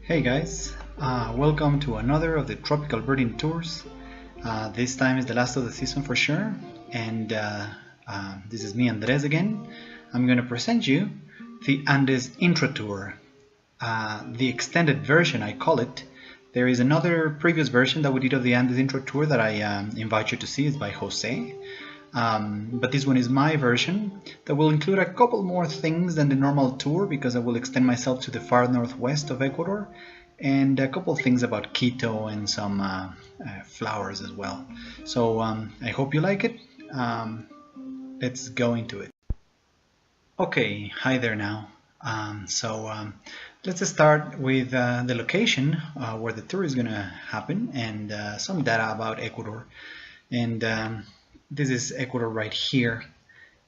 Hey guys, welcome to another of the tropical birding tours. This time is the last of the season for sure, and this is me, Andres, again. I'm going to present you the Andes Intro Tour, the extended version, I call it. There is another previous version that we did of the Andes Intro Tour that I invite you to see. It's by Jose. But this one is my version that will include a couple more things than the normal tour because I will extend myself to the far northwest of Ecuador and a couple things about Quito and some flowers as well. So I hope you like it. Let's go into it. Okay, hi there now. Let's start with the location where the tour is going to happen and some data about Ecuador. And this is Ecuador right here,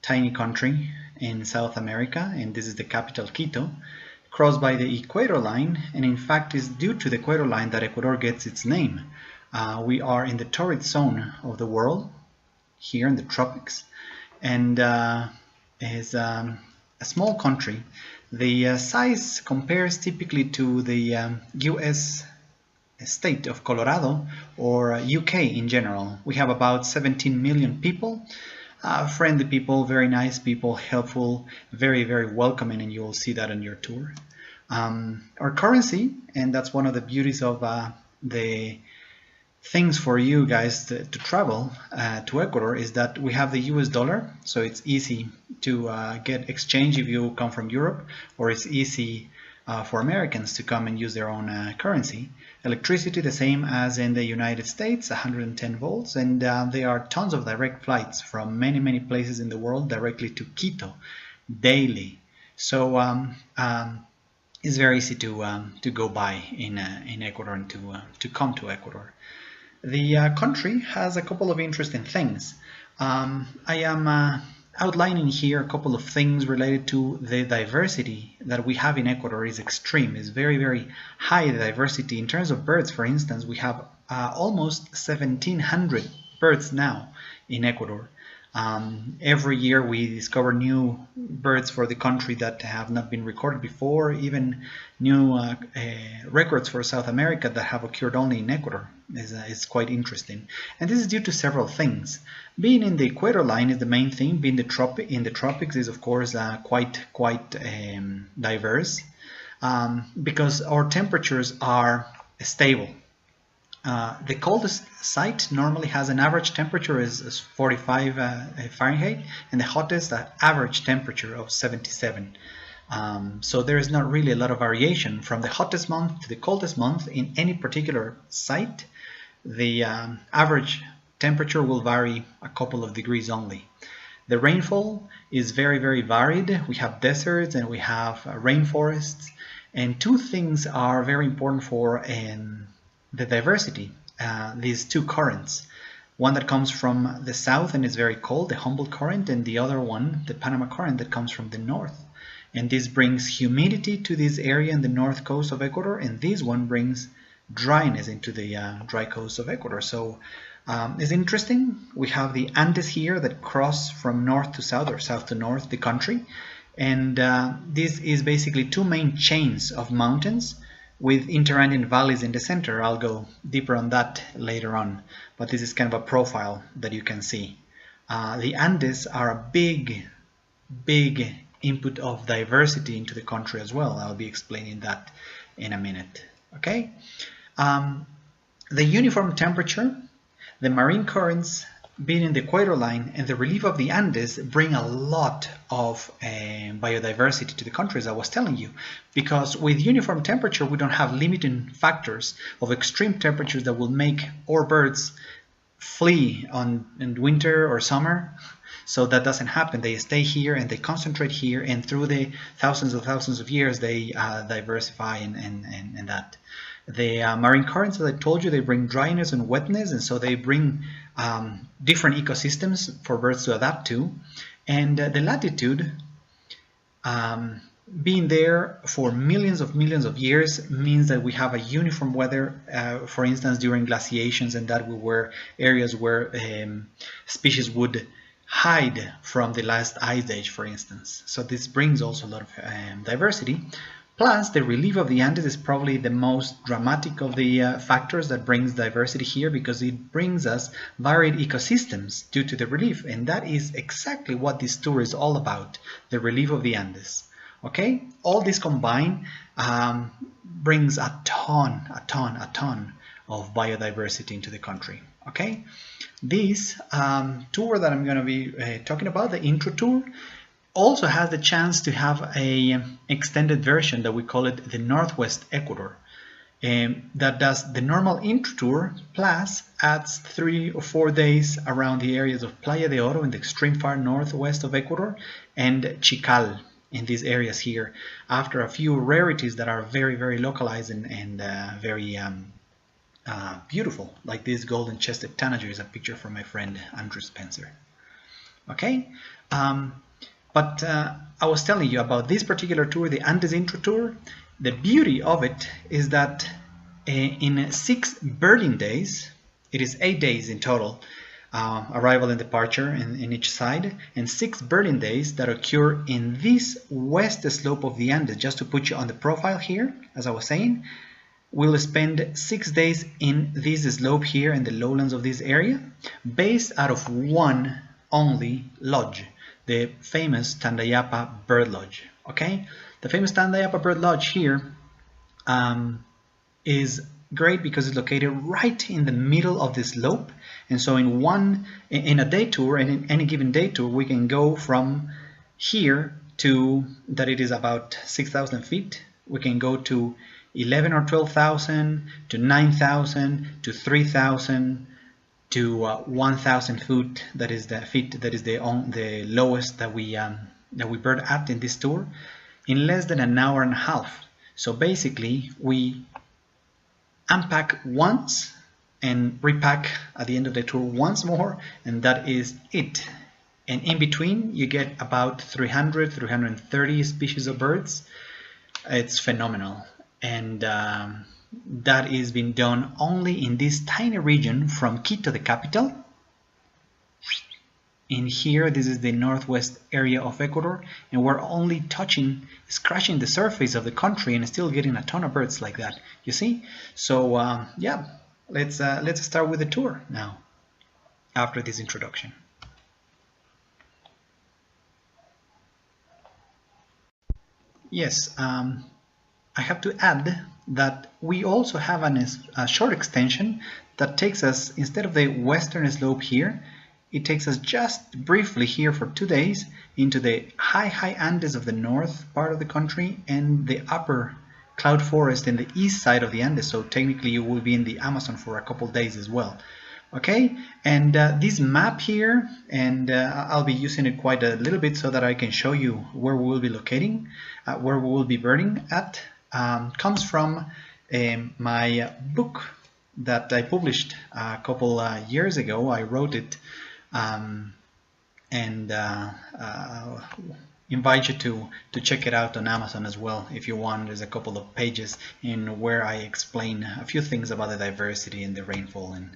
tiny country in South America, and this is the capital, Quito, crossed by the equator line, and in fact is due to the equator line that Ecuador gets its name. We are in the torrid zone of the world, here in the tropics, and is a small country. The size compares typically to the US state of Colorado or UK in general. We have about 17 million people, friendly people, very nice people, helpful, very, very welcoming, and you will see that on your tour. Our currency, and that's one of the beauties of the things for you guys to travel to Ecuador, is that we have the US dollar, so it's easy to get exchange if you come from Europe, or it's easy for Americans to come and use their own currency. Electricity, the same as in the United States, 110 volts, and there are tons of direct flights from many, many places in the world directly to Quito daily. So it's very easy to go by in Ecuador and to come to Ecuador. The country has a couple of interesting things. I am outlining here a couple of things related to the diversity that we have in Ecuador is extreme. It's very, very high diversity. In terms of birds, for instance, we have almost 1,700 birds now in Ecuador. Every year we discover new birds for the country that have not been recorded before, even new records for South America that have occurred only in Ecuador. Is quite interesting. And this is due to several things. Being in the equator line is the main thing. Being in the tropics is of course quite diverse because our temperatures are stable. The coldest site normally has an average temperature is 45 Fahrenheit, and the hottest average temperature of 77. So there is not really a lot of variation from the hottest month to the coldest month in any particular site. The average temperature will vary a couple of degrees only. The rainfall is very, very varied. We have deserts and we have rainforests, and two things are very important for the diversity. These two currents, one that comes from the south and is very cold, the Humboldt current, and the other one, the Panama current, that comes from the north. And this brings humidity to this area in the north coast of Ecuador, and this one brings dryness into the dry coast of Ecuador. So it's interesting. We have the Andes here that cross from north to south or south to north the country, and this is basically two main chains of mountains with interanding valleys in the center. I'll go deeper on that later on, but this is kind of a profile that you can see. The Andes are a big input of diversity into the country as well. I'll be explaining that in a minute. Okay. The uniform temperature, the marine currents being in the equator line, and the relief of the Andes bring a lot of biodiversity to the country, as I was telling you, because with uniform temperature we don't have limiting factors of extreme temperatures that will make our birds flee in winter or summer. So that doesn't happen. They stay here and they concentrate here, and through the thousands of years they diversify and that. The marine currents, as I told you, they bring dryness and wetness, and so they bring different ecosystems for birds to adapt to. And the latitude, being there for millions of years, means that we have a uniform weather. For instance, during glaciations, and that were areas where species would hide from the last ice age, for instance. So this brings also a lot of diversity. Plus, the relief of the Andes is probably the most dramatic of the factors that brings diversity here, because it brings us varied ecosystems due to the relief, and that is exactly what this tour is all about, the relief of the Andes. Okay, all this combined brings a ton of biodiversity into the country. Okay, this tour that I'm going to be talking about, the intro tour, also has the chance to have a extended version that we call it the Northwest Ecuador. That does the normal intro tour plus adds 3 or 4 days around the areas of Playa de Oro in the extreme far northwest of Ecuador and Chikal in these areas here, after a few rarities that are very, very localized and very beautiful, like this golden chested tanager is a picture from my friend Andrew Spencer. Okay. But I was telling you about this particular tour, the Andes Intro Tour. The beauty of it is that in 6 birding days, it is 8 days in total, arrival and departure in each side, and 6 birding days that occur in this west slope of the Andes. Just to put you on the profile here, as I was saying, we'll spend 6 days in this slope here in the lowlands of this area, based out of one only lodge, the famous Tandayapa Bird Lodge. Okay, the famous Tandayapa Bird Lodge here is great because it's located right in the middle of the slope, and so in a day tour, and in any given day tour, we can go from here to that it is about 6,000 feet. We can go to 11 or 12,000, to 9,000, to 3,000. To 1,000 feet. That is the lowest that we bird at in this tour, in less than an hour and a half. So basically, we unpack once and repack at the end of the tour once more, and that is it. And in between, you get about 300, 330 species of birds. It's phenomenal, and that is being done only in this tiny region from Quito, the capital. In here, this is the northwest area of Ecuador, and we're only scratching the surface of the country and still getting a ton of birds like that, you see? So yeah, let's start with the tour now, after this introduction. Yes, I have to add that we also have a short extension that takes us, instead of the western slope here, it takes us just briefly here for 2 days into the high Andes of the north part of the country and the upper cloud forest in the east side of the Andes. So technically you will be in the Amazon for a couple days as well. Okay, and this map here, and I'll be using it quite a little bit so that I can show you where we will be locating, where we will be birding at. Comes from my book that I published a couple years ago. I wrote it and invite you to check it out on Amazon as well if you want. There's a couple of pages in where I explain a few things about the diversity and the rainfall, and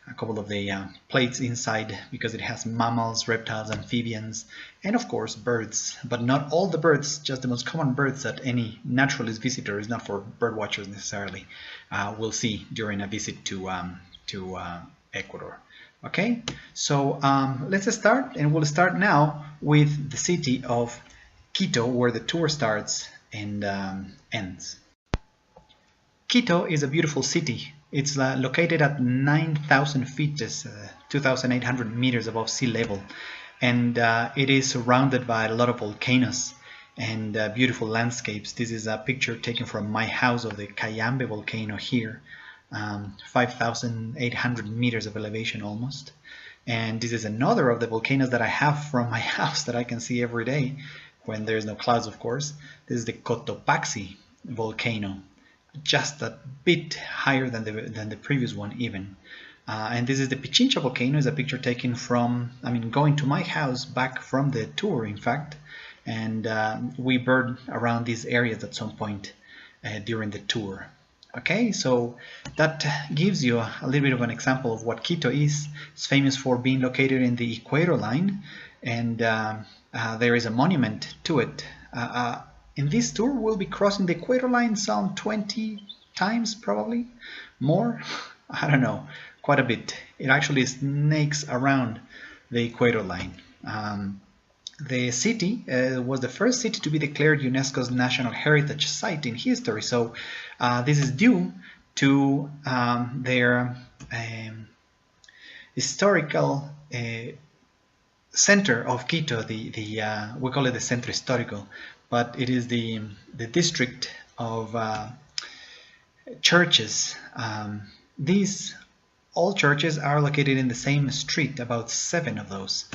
a couple of the plates inside, because it has mammals, reptiles, amphibians, and of course birds, but not all the birds, just the most common birds that any naturalist visitor, is not for bird watchers necessarily, will see during a visit to Ecuador. Okay, so let's start, and we'll start now with the city of Quito, where the tour starts and ends. Quito is a beautiful city. It's located at 9,000 feet, 2,800 meters above sea level, and it is surrounded by a lot of volcanoes and beautiful landscapes. This is a picture taken from my house of the Cayambe volcano here, 5,800 meters of elevation almost. And this is another of the volcanoes that I have from my house that I can see every day when there's no clouds, of course. This is the Cotopaxi volcano, just a bit higher than the previous one even. And this is the Pichincha volcano. Is a picture taken from, going to my house back from the tour, in fact. And we bird around these areas at some point during the tour. Okay, so that gives you a little bit of an example of what Quito is. It's famous for being located in the equator line, and there is a monument to it in this tour we'll be crossing the equator line some 20 times, probably more. I don't know, quite a bit. It actually snakes around the equator line. The city was the first city to be declared UNESCO's National Heritage Site in history, so this is due to their historical center of Quito. We call it the Centro Histórico, but it is the district of churches. These all churches are located in the same street, about 7 of those.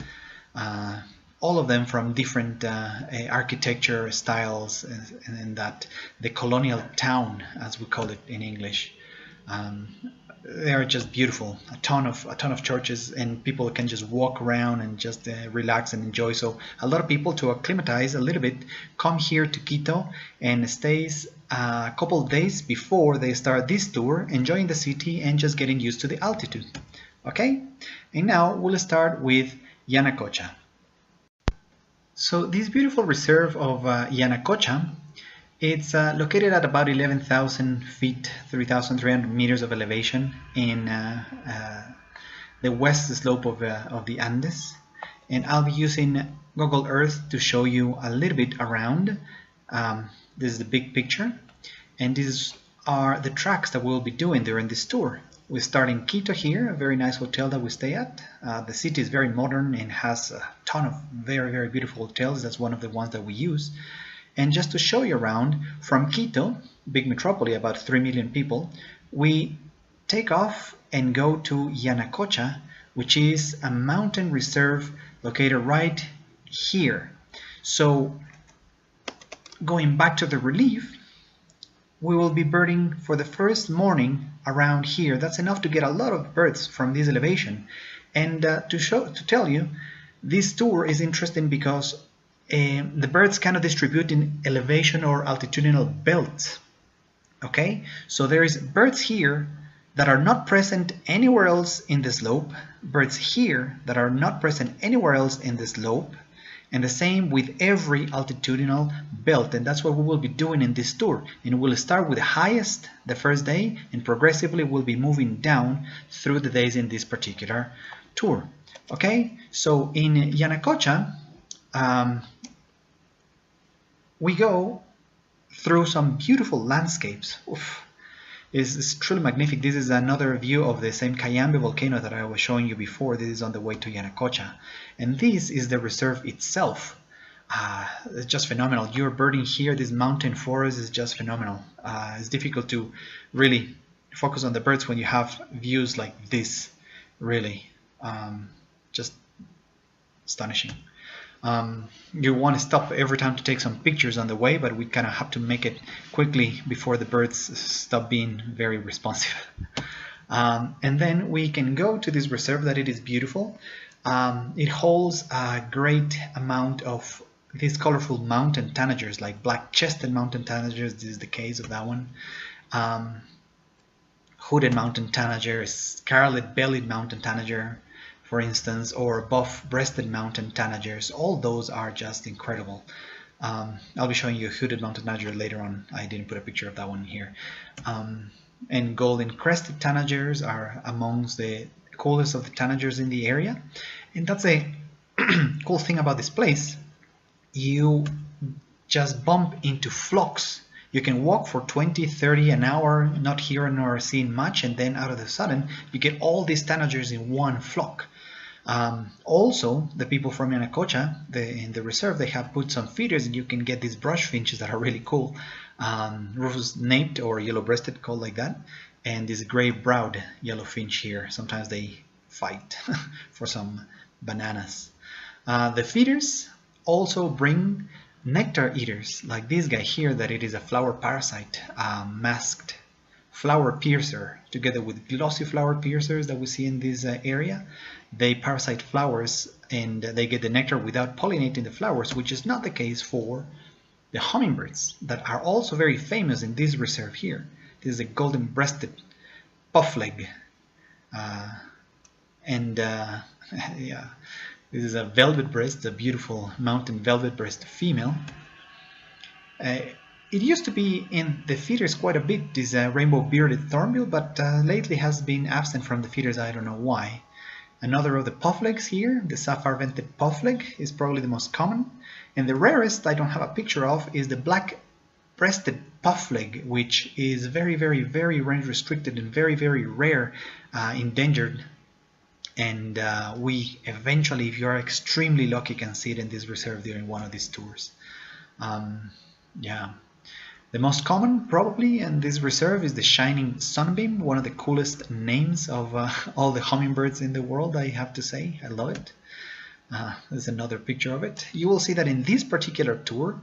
All of them from different architecture styles, and that the colonial town, as we call it in English. They are just beautiful. A ton of churches, and people can just walk around and just relax and enjoy. So a lot of people, to acclimatize a little bit, come here to Quito and stays a couple of days before they start this tour, enjoying the city and just getting used to the altitude. Okay, and now we'll start with Yanacocha. So this beautiful reserve of Yanacocha, it's located at about 11,000 feet, 3,300 meters of elevation in the west slope of the Andes. And I'll be using Google Earth to show you a little bit around. This is the big picture, and these are the tracks that we'll be doing during this tour. We start in Quito here, a very nice hotel that we stay at. The city is very modern and has a ton of very, very beautiful hotels. That's one of the ones that we use. And just to show you around, from Quito, big metropole, about 3 million people, we take off and go to Yanacocha, which is a mountain reserve located right here. So going back to the relief, we will be birding for the first morning around here. That's enough to get a lot of birds from this elevation. And to tell you, this tour is interesting because the birds cannot distribute in elevation or altitudinal belts. Okay, so there is birds here that are not present anywhere else in the slope, birds here that are not present anywhere else in the slope, and the same with every altitudinal belt. And that's what we will be doing in this tour. And we'll start with the highest the first day, and progressively we'll be moving down through the days in this particular tour. Okay, so in Yanacocha, we go through some beautiful landscapes. Oof. It's truly magnific. This is another view of the same Cayambe volcano that I was showing you before. This is on the way to Yanacocha. And this is the reserve itself. It's just phenomenal. You're birding here. This mountain forest is just phenomenal. It's difficult to really focus on the birds when you have views like this. Really, just astonishing. You want to stop every time to take some pictures on the way, but we kind of have to make it quickly before the birds stop being very responsive. And then we can go to this reserve that it is beautiful. It holds a great amount of these colorful mountain tanagers, like black-chested mountain tanagers. This is the case of that one. Hooded mountain tanager, scarlet-bellied mountain tanager, for instance, or buff-breasted mountain tanagers. All those are just incredible. I'll be showing you a hooded mountain tanager later on. I didn't put a picture of that one here. And golden-crested tanagers are amongst the coolest of the tanagers in the area. And that's a cool thing about this place. You just bump into flocks. You can walk for 20, 30 an hour, not hearing or seeing much, and then out of the sudden, you get all these tanagers in one flock. Also, the people from Yanacocha, in the reserve, they have put some feeders, and you can get these brush finches that are really cool. Rufous-naped or yellow-breasted, called like that, and this gray-browed yellow finch here. Sometimes they fight for some bananas. The feeders also bring nectar eaters, like this guy here, that it is a flower parasite, masked flower piercer, together with glossy flower piercers that we see in this area. They parasite flowers and they get the nectar without pollinating the flowers, which is not the case for the hummingbirds that are also very famous in this reserve here. This is a golden-breasted puffleg, yeah, this is a velvet breast, a beautiful mountain velvet breast female. Uh, it used to be in the feeders quite a bit, this rainbow bearded thornbill, but lately has been absent from the feeders. I don't know why. Another of the pufflegs here, the sapphire-vented puffleg, is probably the most common. And the rarest I don't have a picture of is the black-breasted puffleg, which is very, very, very range restricted and very, very rare, endangered. And we eventually, if you are extremely lucky, can see it in this reserve during one of these tours. Yeah. The most common, probably, in this reserve is the shining sunbeam, one of the coolest names of all the hummingbirds in the world, I have to say. I love it. There's another picture of it. You will see that in this particular tour,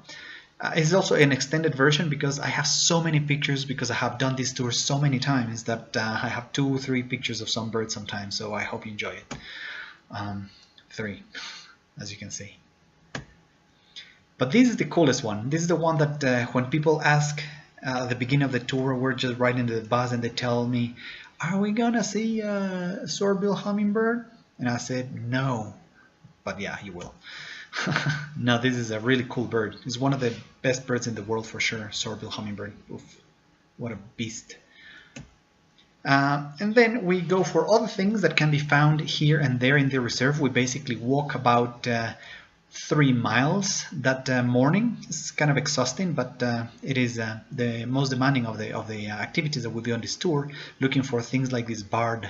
it's also an extended version because I have so many pictures, because I have done this tour so many times that I have 2 or 3 pictures of some birds sometimes, so I hope you enjoy it. 3, as you can see. But this is the coolest one. This is the one that when people ask at the beginning of the tour, we're just riding the bus and they tell me, are we gonna see a swordbill hummingbird? And I said, no. But yeah, you will. No, this is a really cool bird. It's one of the best birds in the world for sure, swordbill hummingbird. Oof, what a beast. And then we go for other things that can be found here and there in the reserve. We basically walk about 3 miles that morning. It's kind of exhausting, but it is the most demanding of the activities that we'll do on this tour, looking for things like this barred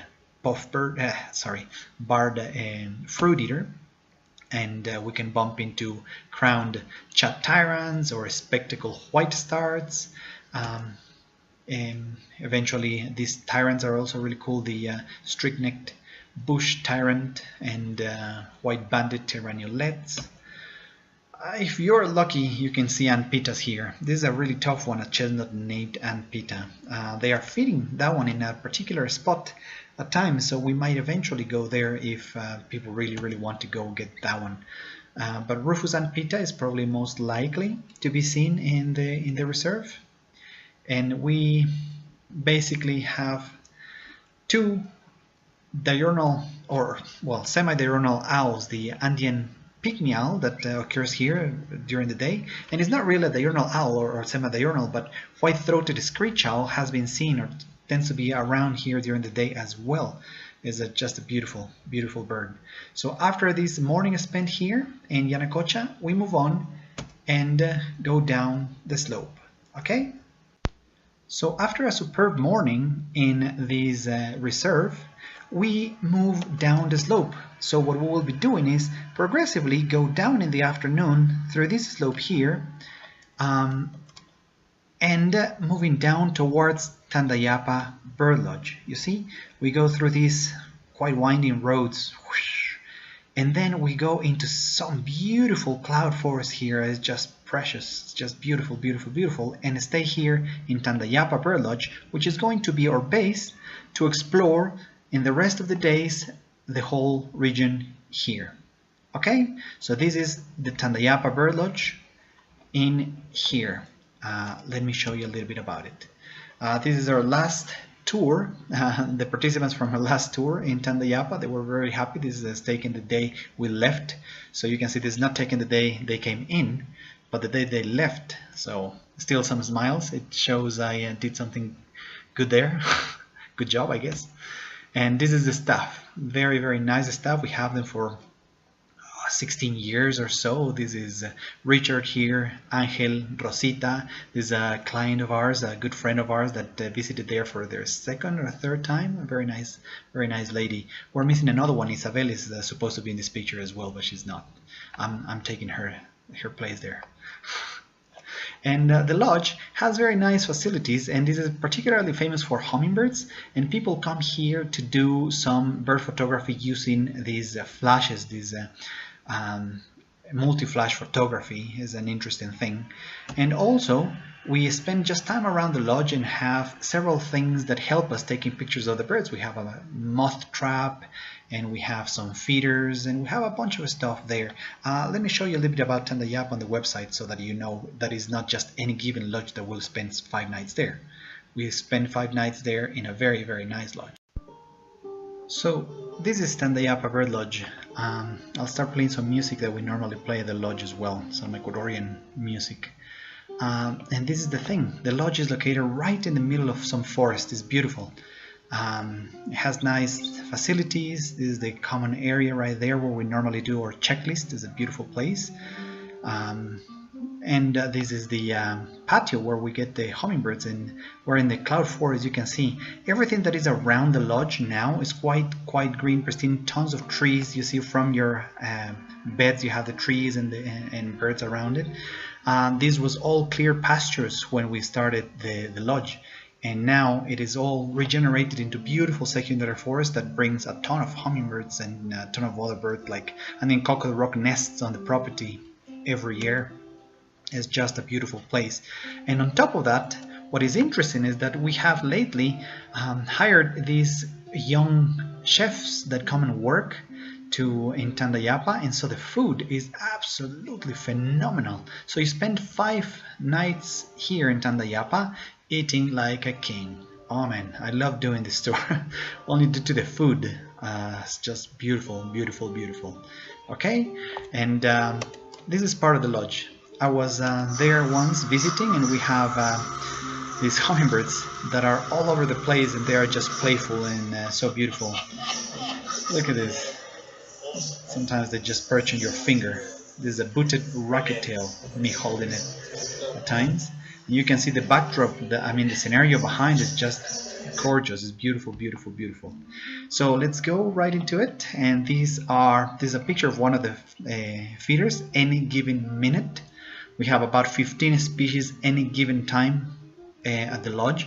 fruit eater, and we can bump into crowned chat tyrants or spectacled white starts. And eventually these tyrants are also really cool, the strict-necked bush tyrant and white-banded tyrannulettes. If you're lucky, you can see anpitas here. This is a really tough one, a chestnut named anpita. They are feeding that one in a particular spot at times, so we might eventually go there if people really want to go get that one. But Rufus anpita is probably most likely to be seen in the reserve. And we basically have 2 diurnal, or well, semi-diurnal owls, the Andean pygmy owl that occurs here during the day, and it's not really a diurnal owl or semi-diurnal, but white-throated screech owl has been seen or tends to be around here during the day as well. It's just a beautiful bird. So after this morning spent here in Yanacocha, we move on and go down the slope. Okay? So after a superb morning in this reserve, we move down the slope. So what we will be doing is progressively go down in the afternoon through this slope here, and moving down towards Tandayapa Bird Lodge. You see, we go through these quite winding roads, and then we go into some beautiful cloud forest here. It's just precious. It's just beautiful, and stay here in Tandayapa Bird Lodge, which is going to be our base to explore in the rest of the days the whole region here. Okay, so this is the Tandayapa Bird Lodge in here. Let me show you a little bit about it. This is our last tour. The participants from our last tour in Tandayapa, they were very happy. This is taken the day we left, so you can see this is not taken the day they came in, but the day they left. So still some smiles. It shows I did something good there. Good job, I guess. And this is the staff. Very nice staff. We have them for 16 years or so. This is Richard here, Angel, Rosita. This is a client of ours, a good friend of ours that visited there for their 2nd or 3rd time. A very nice lady. We're missing another one. Isabel is supposed to be in this picture as well, but she's not. I'm taking her place there. And the lodge has very nice facilities, and this is particularly famous for hummingbirds, and people come here to do some bird photography using these flashes. These multi-flash photography is an interesting thing. And also we spend just time around the lodge and have several things that help us taking pictures of the birds. We have a moth trap, and we have some feeders, and we have a bunch of stuff there. Let me show you a little bit about Tandayapa on the website so that you know that is not just any given lodge that will spend 5 nights there. We spend 5 nights there in a very nice lodge. So this is Tandayapa Bird Lodge. I'll start playing some music that we normally play at the lodge as well, some Ecuadorian music. And this is the thing, the lodge is located right in the middle of some forest. It's beautiful. It has nice facilities. This is the common area right there where we normally do our checklist. It's a beautiful place. And this is the patio where we get the hummingbirds, and we're in the cloud forest. You can see everything that is around the lodge now is quite green, pristine, tons of trees. You see from your beds you have the trees and birds around it. This was all clear pastures when we started the lodge, and now it is all regenerated into beautiful secondary forest that brings a ton of hummingbirds and a ton of other birds, and then cocoa rock nests on the property every year. It's just a beautiful place. And on top of that, what is interesting is that we have lately hired these young chefs that come and work in Tandayapa, and so the food is absolutely phenomenal. So you spend 5 nights here in Tandayapa eating like a king. Oh man, I love doing this tour. Only due to the food. It's just beautiful, beautiful, beautiful. Okay, and this is part of the lodge. I was there once visiting, and we have these hummingbirds that are all over the place, and they are just playful and so beautiful. Look at this. Sometimes they just perch on your finger. This is a booted rocket tail, me holding it at times. You can see the backdrop, the scenario behind is just gorgeous. It's beautiful, beautiful, beautiful. So let's go right into it. And this is a picture of one of the feeders, any given minute. We have about 15 species any given time at the lodge.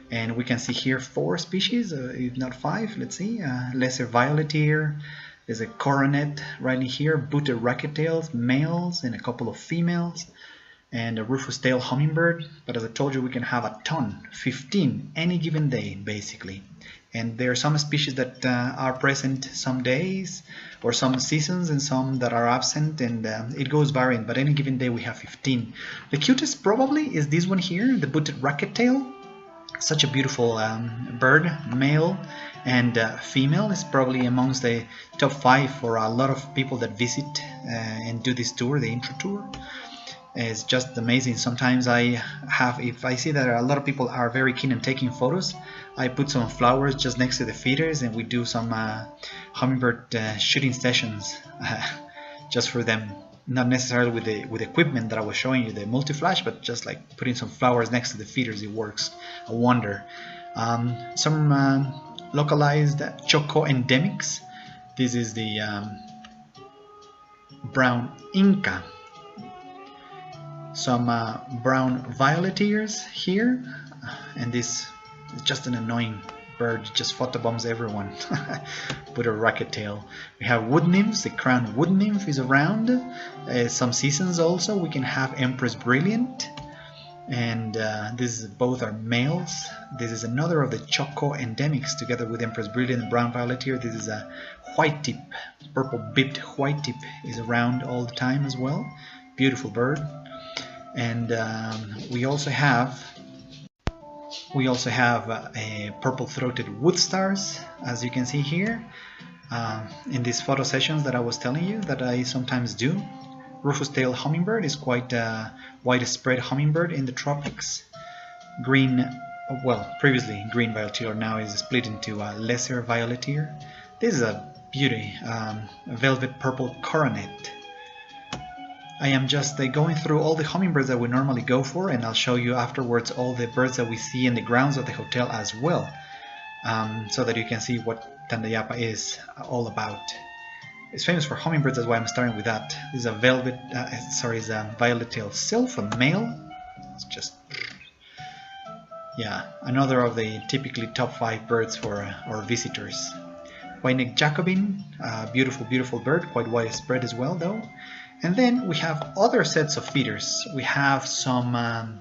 And we can see here 4 species, if not 5. Let's see, lesser violet here. There's a coronet right in here, booted racket-tails, males, and a couple of females, and a rufous-tail hummingbird. But as I told you, we can have a ton, 15, any given day, basically. And there are some species that are present some days or some seasons, and some that are absent, and it goes varying, but any given day we have 15. The cutest probably is this one here, the booted racket-tail. Such a beautiful bird, male and female. Is probably amongst the top 5 for a lot of people that visit and do this tour, the intro tour. It's just amazing. Sometimes if I see that a lot of people are very keen on taking photos, I put some flowers just next to the feeders, and we do some hummingbird shooting sessions just for them. Not necessarily with equipment that I was showing you, the multi-flash, but just like putting some flowers next to the feeders. It works a wonder. Some localized choco endemics. This is the brown Inca. Some brown violet ears here, and this is just an annoying bird, just photobombs everyone with a racket tail. We have wood nymphs. The crown wood nymph is around. Some seasons also we can have Empress Brilliant, and both are males. This is another of the choco endemics together with Empress Brilliant and brown violet ear. This is a white tip, purple bipped white tip is around all the time as well. Beautiful bird. And we also have a purple-throated wood stars, as you can see here in these photo sessions that I was telling you that I sometimes do. Rufous-tailed hummingbird is quite a widespread hummingbird in the tropics. Previously green violet ear, now is split into a lesser violet ear. This is a beauty, a velvet purple coronet. I am just going through all the hummingbirds that we normally go for, and I'll show you afterwards all the birds that we see in the grounds of the hotel as well, so that you can see what Tandayapa is all about. It's famous for hummingbirds, that's why I'm starting with that. This is a violet-tailed sylph, a male. It's just, yeah, another of the typically top 5 birds for our visitors. White-necked Jacobin, beautiful, beautiful bird, quite widespread as well though. And then we have other sets of feeders. We have some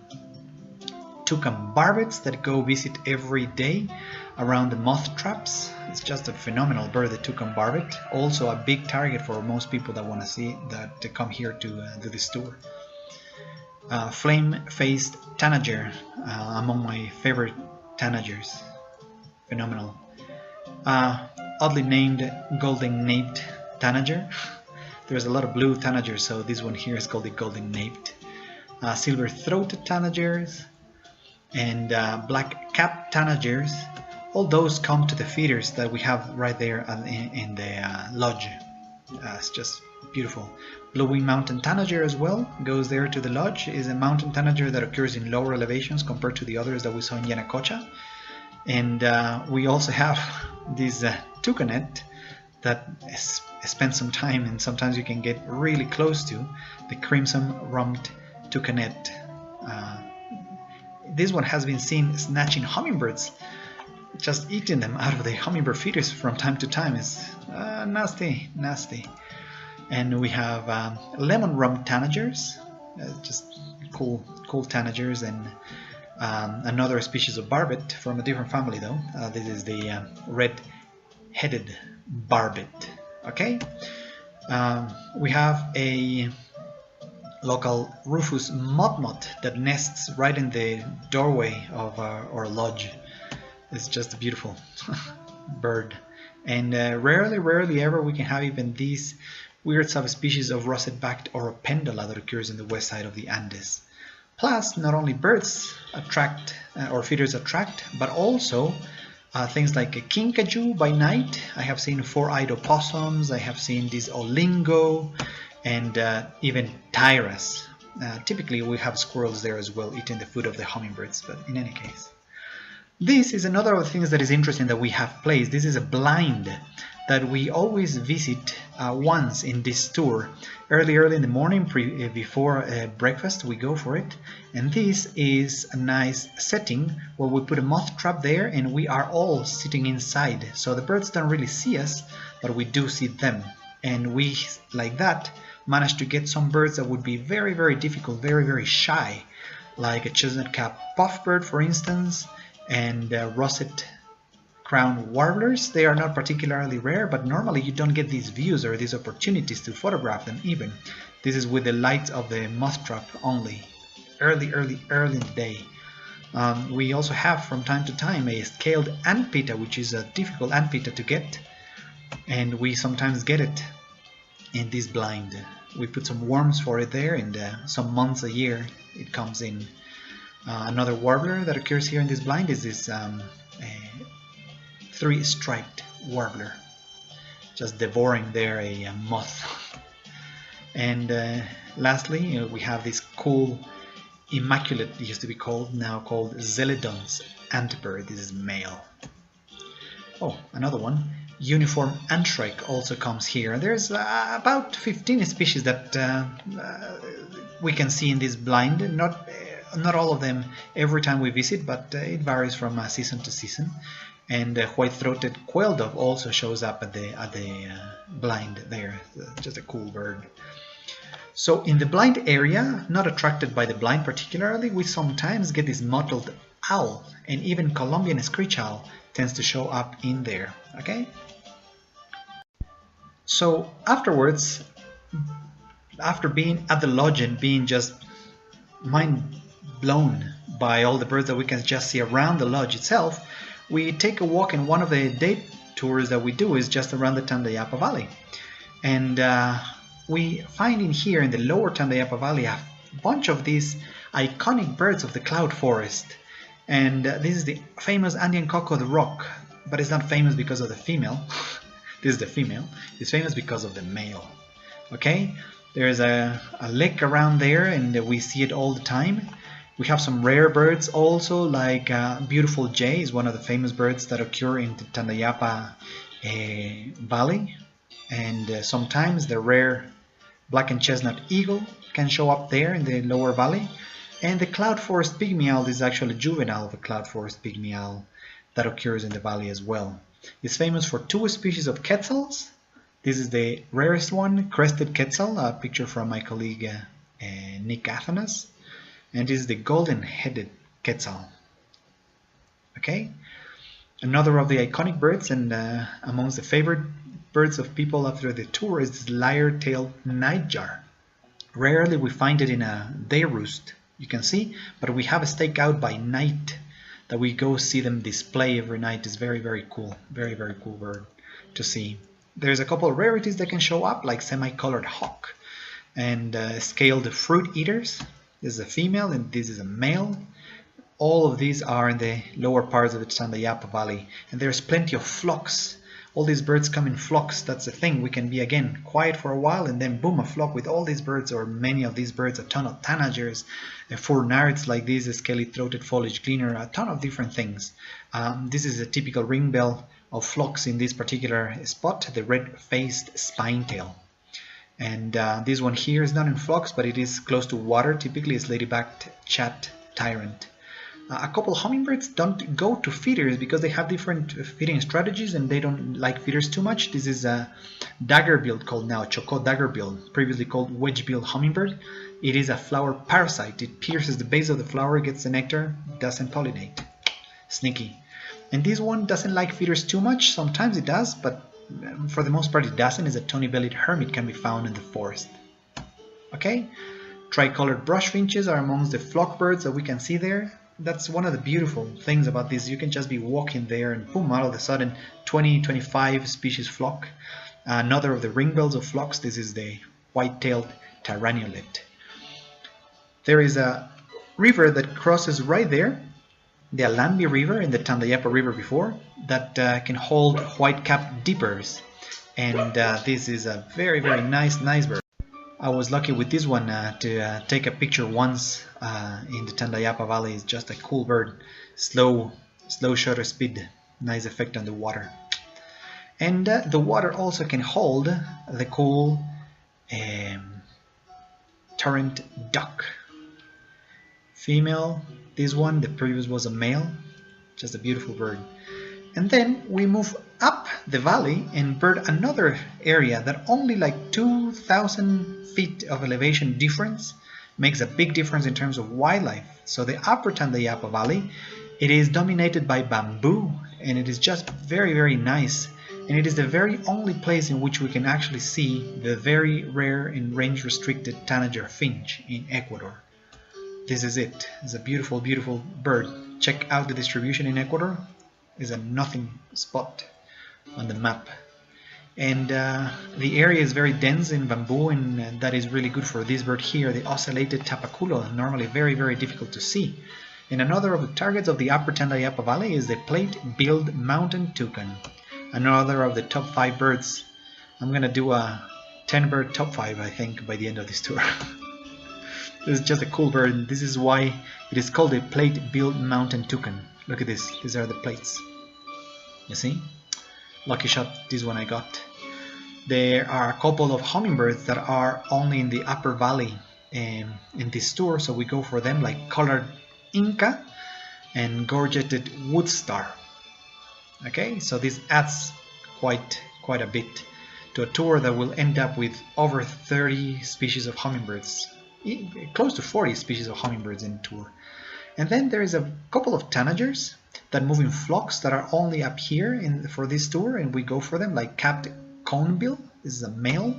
toucan barbets that go visit every day around the moth traps. It's just a phenomenal bird, the toucan barbet. Also a big target for most people that want to see that come here to do this tour. Flame-faced tanager, among my favorite tanagers. Phenomenal. Oddly named golden-naped tanager. There's a lot of blue tanagers, so this one here is called the golden-naped. silver-throated tanagers, and black-capped tanagers. All those come to the feeders that we have right there in the lodge. It's just beautiful. Blue-winged mountain tanager as well goes there to the lodge. Is a mountain tanager that occurs in lower elevations compared to the others that we saw in Yanacocha. And we also have this toucanet that spends some time, and sometimes you can get really close to the crimson-rumped toucanet. This one has been seen snatching hummingbirds, just eating them out of the hummingbird feeders from time to time. It's nasty, nasty. And we have lemon-rumped tanagers, just cool tanagers, and another species of barbet from a different family though. This is the red-headed barbet. Okay, we have a local Rufous mudmot that nests right in the doorway of our lodge. It's just a beautiful bird. And rarely ever we can have even these weird subspecies of russet-backed oropendula that occurs in the west side of the Andes. Plus, not only birds attract or feeders attract, but also things like a kinkajou by night. I have seen four-eyed opossums. I have seen this olingo, and even tyras. Typically, we have squirrels there as well, eating the food of the hummingbirds. But in any case, this is another of the things that is interesting that we have placed. This is a blind that we always visit once in this tour. Early in the morning, before breakfast, we go for it. And this is a nice setting where we put a moth trap there, and we are all sitting inside. So the birds don't really see us, but we do see them. And we, like that, managed to get some birds that would be very difficult, very shy, like a chestnut-cap puffbird, for instance, and russet crown warblers. They are not particularly rare, but normally you don't get these views or these opportunities to photograph them even. This is with the light of the moth trap only, early in the day. We also have from time to time a scaled antpitta, which is a difficult antpitta to get, and we sometimes get it in this blind. We put some worms for it there, and some months a year it comes in. Another warbler that occurs here in this blind is this three-striped warbler, just devouring there a moth. And lastly, we have this cool immaculate, it used to be called, now called Zeledon's antbird. This is male. Oh, another one, uniform antrike, also comes here. There's about 15 species that we can see in this blind. Not all of them every time we visit, but it varies from season to season. And white-throated quail dove also shows up at the blind there. Just a cool bird. So in the blind area, not attracted by the blind particularly, we sometimes get this mottled owl, and even Colombian screech owl tends to show up in there. Okay. So afterwards, after being at the lodge and being just mind blown by all the birds that we can just see around the lodge itself, we take a walk, and one of the day tours that we do is just around the Tandayapa Valley. And we find in here in the lower Tandayapa Valley a bunch of these iconic birds of the cloud forest. And this is the famous Andean cock of the rock, but it's not famous because of the female. This is the female. It's famous because of the male. Okay, there's a lake around there, and we see it all the time. We have some rare birds also, like beautiful jay is one of the famous birds that occur in the Tandayapa Valley. And sometimes the rare black and chestnut eagle can show up there in the lower valley. And the cloud forest pygmy owl is actually a juvenile of a cloud forest pygmy owl that occurs in the valley as well. It's famous for two species of quetzals. This is the rarest one, crested quetzal, a picture from my colleague Nick Athanas. And this is the golden-headed quetzal. Okay, another of the iconic birds, and amongst the favorite birds of people after the tour, is this lyre-tailed nightjar. Rarely we find it in a day roost, you can see, but we have a stakeout by night that we go see them display every night. Is very cool, very cool bird to see. There's a couple of rarities that can show up, like semi-colored hawk and scaled fruit eaters. This is a female and this is a male. All of these are in the lower parts of the Tandayapa Valley, and there's plenty of flocks. All these birds come in flocks. That's the thing. We can be again quiet for a while and then boom, a flock with all these birds, or many of these birds, a ton of tanagers, 4 narreds like this, a scaly-throated foliage gleaner, a ton of different things. This is a typical ringbill of flocks in this particular spot, the red-faced spinetail. And this one here is not in flocks, but it is close to water. Typically it's ladybacked chat tyrant. A couple hummingbirds don't go to feeders because they have different feeding strategies and they don't like feeders too much. This is a dagger-billed, called now Choco dagger-billed, previously called wedge-billed hummingbird. It is a flower parasite. It pierces the base of the flower, gets the nectar, doesn't pollinate. Sneaky. And this one doesn't like feeders too much. Sometimes it does, but for the most part it doesn't. It's a tawny-bellied hermit, can be found in the forest. Okay, tricolored brush finches are amongst the flock birds that we can see there. That's one of the beautiful things about this. You can just be walking there and boom, all of a sudden 20-25 species flock. Another of the ringbills of flocks. This is the white-tailed tyrannulet. There is a river that crosses right there, the Alambi River and the Tandayapa River before, that can hold white-capped dippers. And this is a very, very nice bird. I was lucky with this one to take a picture once in the Tandayapa Valley. It's just a cool bird. Slow shutter speed, nice effect on the water. And the water also can hold the cool torrent duck. Female, this one, the previous was a male. Just a beautiful bird. And then we move up the valley and bird another area that only like 2,000 feet of elevation difference makes a big difference in terms of wildlife. So the upper Tandayapa Valley, it is dominated by bamboo, and it is just very, very nice. And it is the very only place in which we can actually see the very rare and range-restricted tanager finch in Ecuador. This is it. It's a beautiful, beautiful bird. Check out the distribution in Ecuador. It's a nothing spot on the map. And the area is very dense in bamboo, and that is really good for this bird here, the ocellated tapaculo, normally very, very difficult to see. And another of the targets of the upper Tandayapa Valley is the plate-billed mountain toucan, another of the top 5 birds. I'm going to do a 10-bird top 5, I think, by the end of this tour. This is just a cool bird, and this is why it is called a plate-billed mountain toucan. Look at this, these are the plates. You see? Lucky shot, this one I got. There are a couple of hummingbirds that are only in the upper valley in this tour, so we go for them, like colored Inca and gorgeted wood star. Okay, so this adds quite a bit to a tour that will end up with over 30 species of hummingbirds, close to 40 species of hummingbirds in the tour. And then there is a couple of tanagers that move in flocks that are only up here for this tour, and we go for them, like capped conebill. This is a male.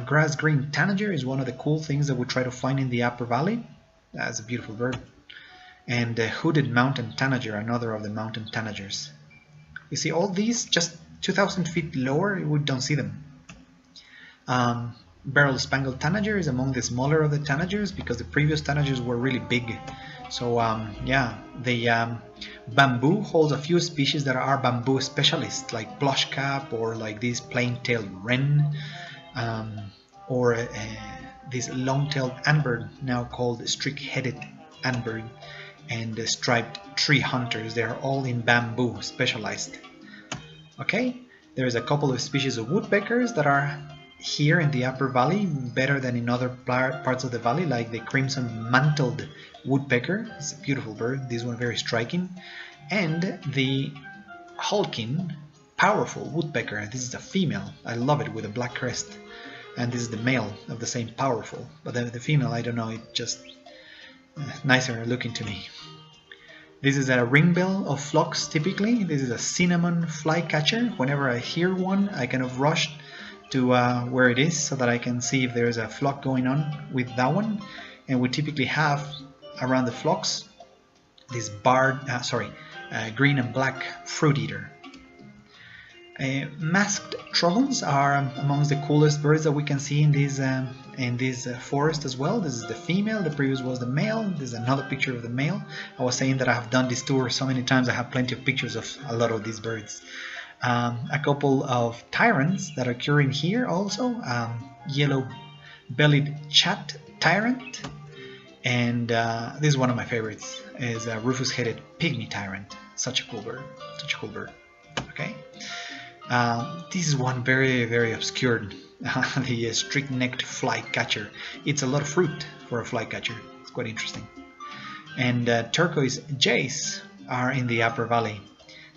Grass green tanager is one of the cool things that we try to find in the upper valley. That's a beautiful bird. And hooded mountain tanager, another of the mountain tanagers. You see all these just 2,000 feet lower, we don't see them. Barrel spangled tanager is among the smaller of the tanagers because the previous tanagers were really big. So yeah, the bamboo holds a few species that are bamboo specialists, like blushcap, or like this plain-tailed wren, or this long-tailed antbird, now called streak-headed antbird, and the striped tree hunters. They are all in bamboo specialized. Okay, there's a couple of species of woodpeckers that are here in the upper valley, better than in other parts of the valley, like the crimson mantled woodpecker. It's a beautiful bird, this one very striking. And the hulking, powerful woodpecker. This is a female, I love it, with a black crest. And this is the male of the same powerful, but the female, I don't know, it just nicer looking to me. This is a ringbill of flocks typically. This is a cinnamon flycatcher. Whenever I hear one, I kind of rush to where it is so that I can see if there's a flock going on with that one. And we typically have around the flocks this green and black fruit eater. Masked trogons are amongst the coolest birds that we can see in this forest as well. This is the female, the previous was the male. This is another picture of the male. I was saying that I have done this tour so many times, I have plenty of pictures of a lot of these birds. A couple of tyrants that are occurring here also. Yellow-bellied chat tyrant, and this is one of my favorites, is a rufous-headed pygmy tyrant. Such a cool bird, such a cool bird. Okay. This is one very, very obscure, the streak-necked flycatcher. It's a lot of fruit for a flycatcher. It's quite interesting. And turquoise jays are in the upper valley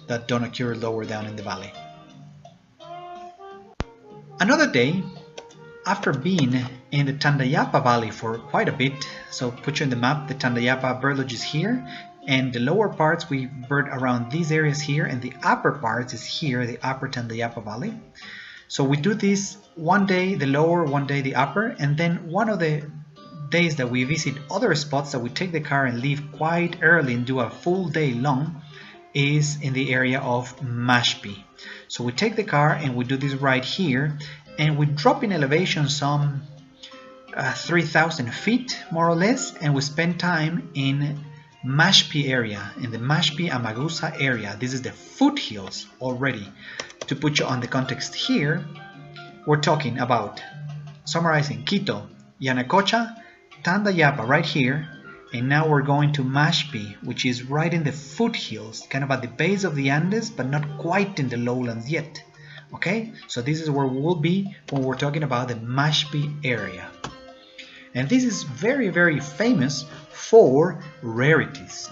that don't occur lower down in the valley. Another day, after being in the Tandayapa Valley for quite a bit, so put you on the map, the Tandayapa bird lodge is here, and the lower parts we bird around these areas here, and the upper parts is here, the upper Tandayapa Valley. So we do this one day the lower, one day the upper, and then one of the days that we visit other spots that we take the car and leave quite early and do a full day long is in the area of Mashpee. So we take the car and we do this right here, and we drop in elevation some 3,000 feet more or less, and we spend time in Mashpee area, in the Mashpee-Amagusa area. This is the foothills already. To put you on the context here, we're talking about, summarizing, Quito, Yanacocha, Tandayapa right here, and now we're going to Mashpee, which is right in the foothills, kind of at the base of the Andes, but not quite in the lowlands yet. Okay, so this is where we will be when we're talking about the Mashpee area. And this is very, very famous for rarities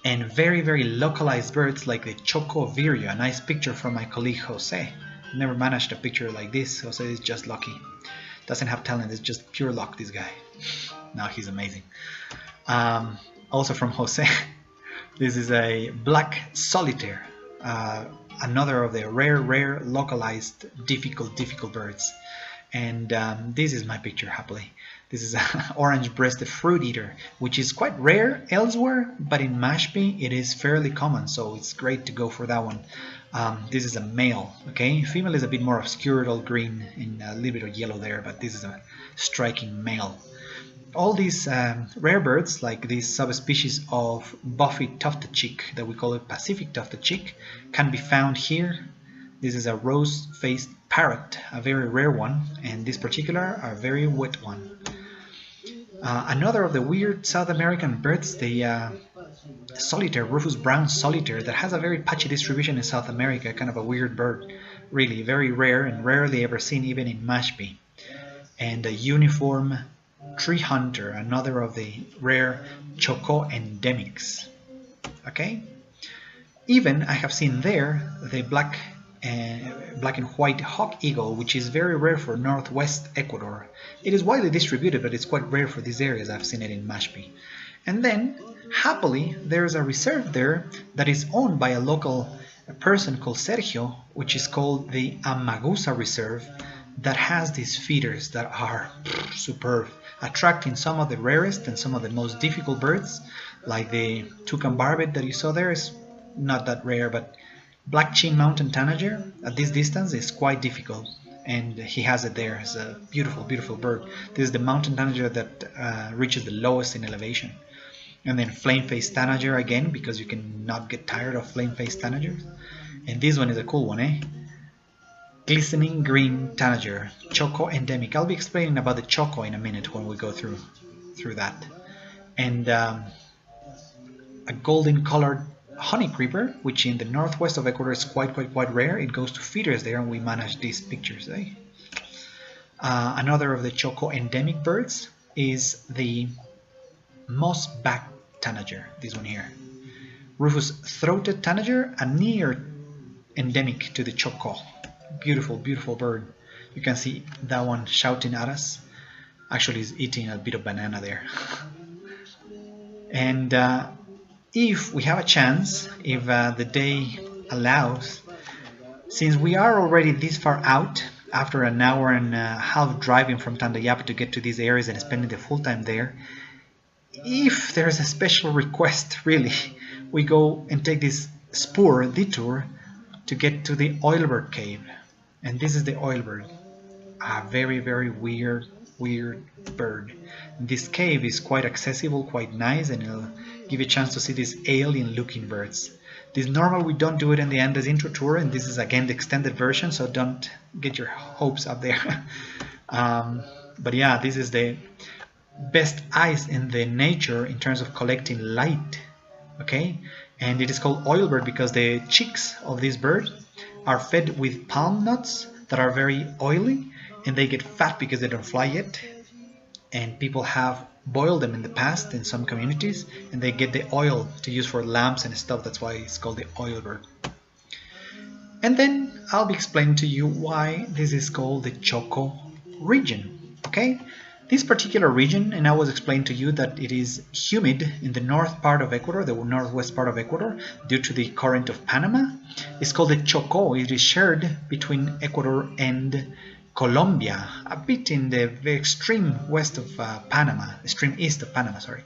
and very, very localized birds like the Choco vireo. A nice picture from my colleague Jose. Never managed a picture like this. Jose is just lucky. Doesn't have talent, it's just pure luck, this guy. Now he's amazing. Also from Jose, this is a black solitaire. Another of the rare, localized, difficult birds. And this is my picture, happily. This is an orange-breasted fruit eater, which is quite rare elsewhere, but in Mashpee it is fairly common, so it's great to go for that one. This is a male, okay? Female is a bit more obscured, all green and a little bit of yellow there, but this is a striking male. All these rare birds, like this subspecies of buffy tufted chick that we call it Pacific tufted chick, can be found here. This is a rose-faced parrot, a very rare one, and this particular, a very wet one. Another of the weird South American birds, the solitaire, rufous brown solitaire, that has a very patchy distribution in South America, kind of a weird bird, really very rare and rarely ever seen even in Mashpee. And a uniform tree hunter, another of the rare Choco endemics. Okay, even I have seen there the black and white hawk eagle, which is very rare for northwest Ecuador. It is widely distributed, but it's quite rare for these areas. I've seen it in Mashpee. And then, happily, there's a reserve there that is owned by a local person called Sergio, which is called the Amagusa Reserve, that has these feeders that are superb, attracting some of the rarest and some of the most difficult birds, like the toucan barbet that you saw there is not that rare, but black chin mountain tanager at this distance is quite difficult, and he has it there. It's a beautiful, beautiful bird. This is the mountain tanager that reaches the lowest in elevation. And then flame-faced tanager again, because you cannot get tired of flame-faced tanagers. And this one is a cool one, eh? Glistening green tanager, Choco endemic. I'll be explaining about the Choco in a minute when we go through that. And a golden colored honey creeper, which in the northwest of Ecuador is quite rare. It goes to feeders there, and we manage these pictures, eh? Another of the Choco endemic birds is the moss-backed tanager, this one here. Rufous-throated tanager, a near endemic to the Choco. Beautiful, beautiful bird. You can see that one shouting at us. Actually, he's eating a bit of banana there. And if we have a chance, if the day allows, since we are already this far out, after an hour and a half driving from Tandayapa to get to these areas and spending the full time there, if there's a special request, really, we go and take this spur detour to get to the oilbird cave. And this is the oilbird, a very, very weird bird. This cave is quite accessible, quite nice, and it'll give you a chance to see these alien looking birds. This normal, we don't do it in the Andes intro tour, and this is again the extended version, so don't get your hopes up there. But yeah, this is the best eyes in the nature in terms of collecting light. Okay, and it is called oilbird because the chicks of this bird are fed with palm nuts that are very oily, and they get fat because they don't fly yet. And people have boiled them in the past in some communities, and they get the oil to use for lamps and stuff. That's why it's called the oilbird. And then I'll be explaining to you why this is called the Choco region. Okay, this particular region, and I was explaining to you that it is humid in the north part of Ecuador, the northwest part of Ecuador, due to the current of Panama. It's called the Choco. It is shared between Ecuador and Colombia, a bit in the extreme west of Panama, extreme east of Panama, sorry.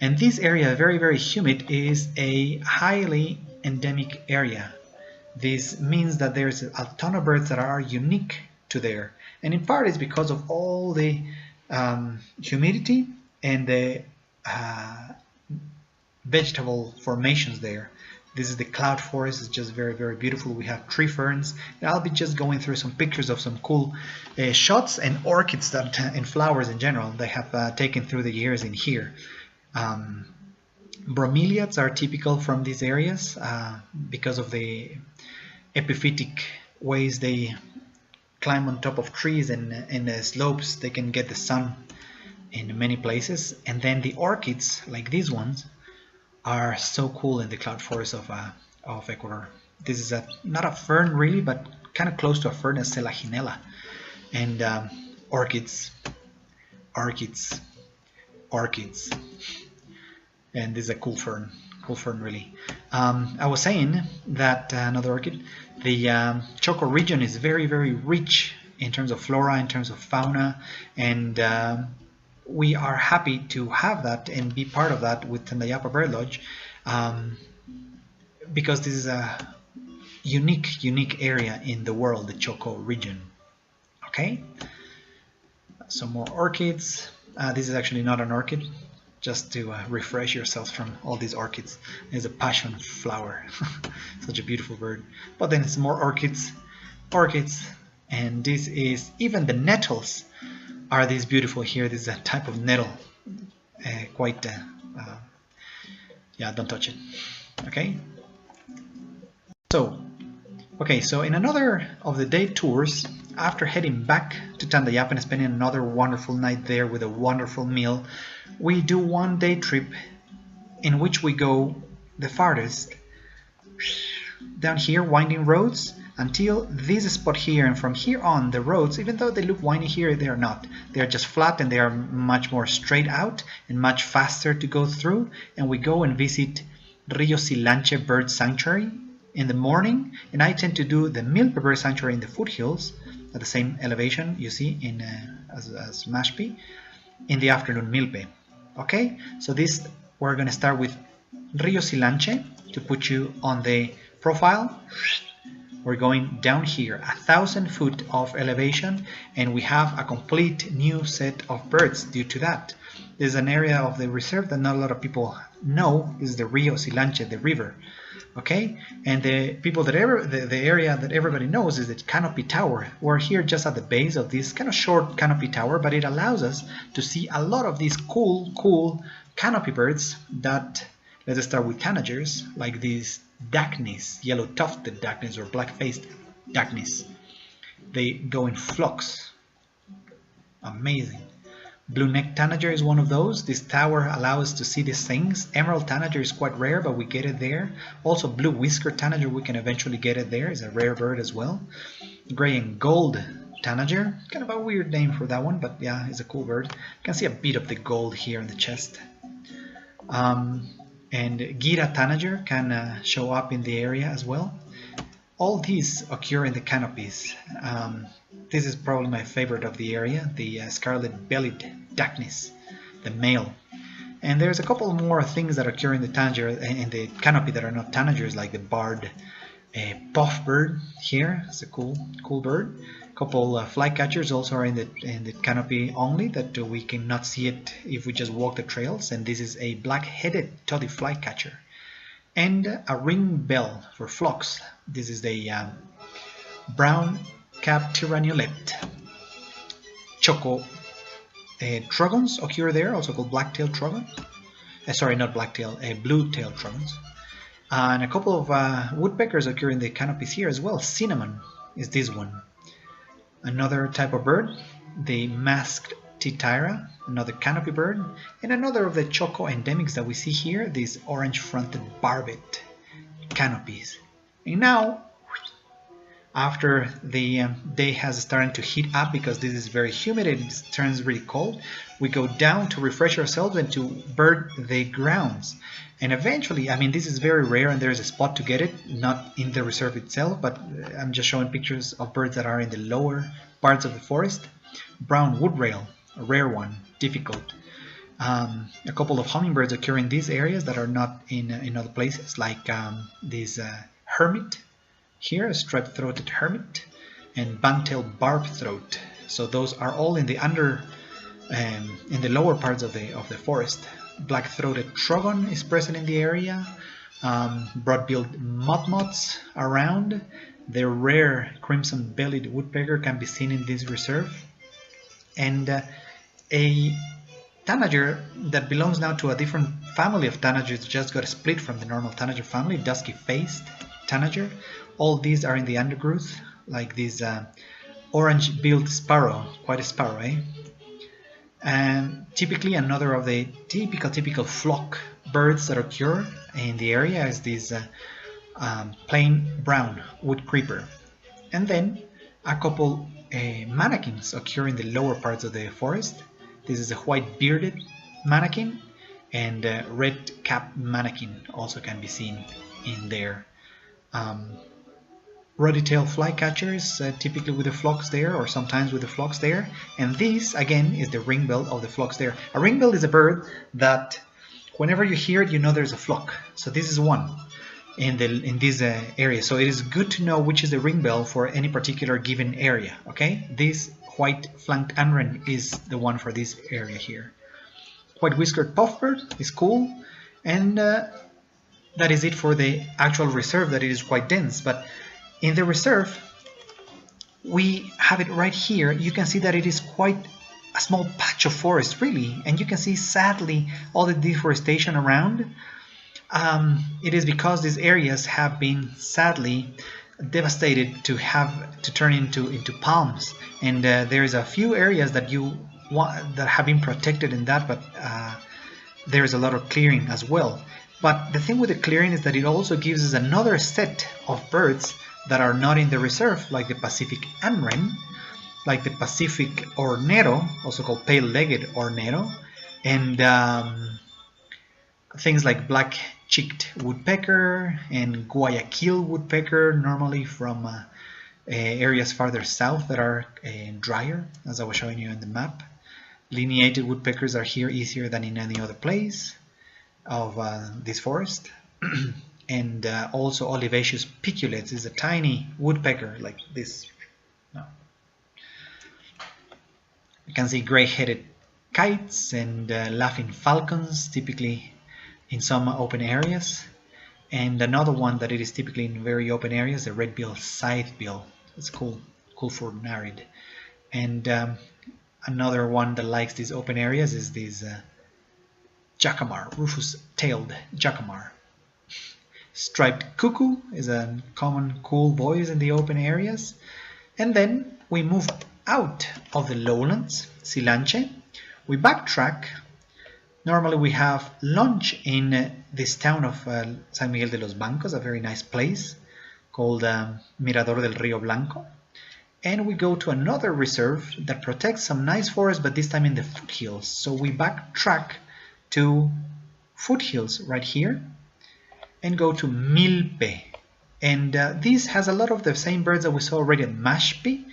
And this area, very, very humid, is a highly endemic area. This means that there's a ton of birds that are unique to there. And in part it's because of all the humidity and the vegetable formations there. This is the cloud forest. It's just very, very beautiful. We have tree ferns. And I'll be just going through some pictures of some cool shots and orchids that, and flowers in general, they have taken through the years in here. Bromeliads are typical from these areas because of the epiphytic ways they climb on top of trees, and in the slopes they can get the sun in many places. And then the orchids, like these ones, are so cool in the cloud forest of Ecuador. This is not a fern really, but kind of close to a fern, as Selaginella. And orchids. And this is a cool fern really. I was saying that another orchid, the Choco region is very, very rich in terms of flora, in terms of fauna, and we are happy to have that and be part of that with Tandayapa Bird Lodge, because this is a unique area in the world, the Choco region. Okay, some more orchids. This is actually not an orchid, just to refresh yourself from all these orchids. It's a passion flower. Such a beautiful bird. But then it's more orchids, and this is, even the nettles are these beautiful here. This is a type of nettle, yeah, don't touch it. Okay, so in another of the day tours, after heading back to Tandayapa and spending another wonderful night there with a wonderful meal, we do one day trip in which we go the farthest down here, winding roads, until this spot here, and from here on the roads, even though they look windy here, they are not. They are just flat, and they are much more straight out and much faster to go through. And we go and visit Rio Silanche Bird Sanctuary in the morning, and I tend to do the Milpe Bird Sanctuary in the foothills at the same elevation you see in as Mashpee, in the afternoon Milpe. Okay, so this, we're going to start with Rio Silanche to put you on the profile. We're going down here, 1,000 foot of elevation, and we have a complete new set of birds due to that. There's an area of the reserve that not a lot of people know, is the Rio Silanche, the river. Okay, and the people that the area that everybody knows is the Canopy Tower. We're here just at the base of this kind of short canopy tower, but it allows us to see a lot of these cool canopy birds that, let's start with tanagers, like these Dacnys, yellow-tufted Dacnys or black-faced Dacnys. They go in flocks. Amazing. Blue-necked tanager is one of those. This tower allows us to see these things. Emerald tanager is quite rare, but we get it there. Also blue-whiskered tanager, we can eventually get it there. It's a rare bird as well. Gray and gold tanager, kind of a weird name for that one, but yeah, it's a cool bird. You can see a bit of the gold here in the chest. And Gira tanager can show up in the area as well. All these occur in the canopies. This is probably my favorite of the area, the scarlet-bellied Dacnys, the male. And there's a couple more things that occur in the tanager, in the canopy, that are not tanagers, like the barred a puff bird here. It's a cool bird. A couple flycatchers also are in the canopy only, that we cannot see it if we just walk the trails. And this is a black-headed toddy flycatcher. And a ring bell for flocks. This is the brown-capped tyrannulette. Choco trogons occur there, also called black-tailed trogon. Sorry, not black-tail, blue-tailed trogons. And a couple of woodpeckers occur in the canopies here as well. Cinnamon is this one. Another type of bird, the masked titira, another canopy bird, and another of the choco endemics that we see here, these orange-fronted barbet canopies. And now, after the day has started to heat up, because this is very humid, it turns really cold, we go down to refresh ourselves and to bird the grounds. And eventually, I mean, this is very rare and there is a spot to get it, not in the reserve itself, but I'm just showing pictures of birds that are in the lower parts of the forest. Brown wood rail, a rare one, difficult. A couple of hummingbirds occur in these areas that are not in other places, like this hermit here, a striped-throated hermit, and band-tailed barb-throat. So those are all in the in the lower parts of the forest. Black-throated trogon is present in the area. Broad-billed mudmoths around. The rare crimson-bellied woodpecker can be seen in this reserve. And a tanager that belongs now to a different family of tanagers, just got split from the normal tanager family, dusky-faced tanager. All these are in the undergrowth, like this orange-billed sparrow, quite a sparrow, eh? And typically another of the typical flock birds that occur in the area is this plain brown wood creeper. And then a couple manakins occur in the lower parts of the forest. This is a white bearded manakin, and red capped manakin also can be seen in there. Ruddy-tailed flycatchers, typically with the flocks there, or sometimes with the flocks there. And this, again, is the ringbill of the flocks there. A ringbill is a bird that, whenever you hear it, you know there's a flock. So this is one in this area. So it is good to know which is the ringbill for any particular given area. Okay, this white-flanked anwren is the one for this area here. White-whiskered puffbird is cool, and that is it for the actual reserve. That it is quite dense, but in the reserve, we have it right here. You can see that it is quite a small patch of forest, really, and you can see, sadly, all the deforestation around. It is because these areas have been, sadly, devastated to turn into palms, and there is a few areas that that have been protected in that, but there is a lot of clearing as well. But the thing with the clearing is that it also gives us another set of birds that are not in the reserve, like the Pacific anwren, like the Pacific ornero, also called pale-legged ornero, and things like black-cheeked woodpecker and Guayaquil woodpecker, normally from areas farther south that are drier, as I was showing you in the map. Lineated woodpeckers are here easier than in any other place of this forest. And also olivaceous piculets is a tiny woodpecker like this. No. You can see gray-headed kites and laughing falcons, typically in some open areas. And another one that it is typically in very open areas, the red-billed scythebill. It's cool for arid. And another one that likes these open areas is this jacamar, rufous-tailed jacamar. Striped cuckoo is a common cool voice in the open areas. And then we move out of the lowlands, Silanche. We backtrack. Normally we have lunch in this town of San Miguel de los Bancos, a very nice place called Mirador del Río Blanco. And we go to another reserve that protects some nice forest, but this time in the foothills. So we backtrack to foothills right here and go to Milpe. And this has a lot of the same birds that we saw already at Mashpee,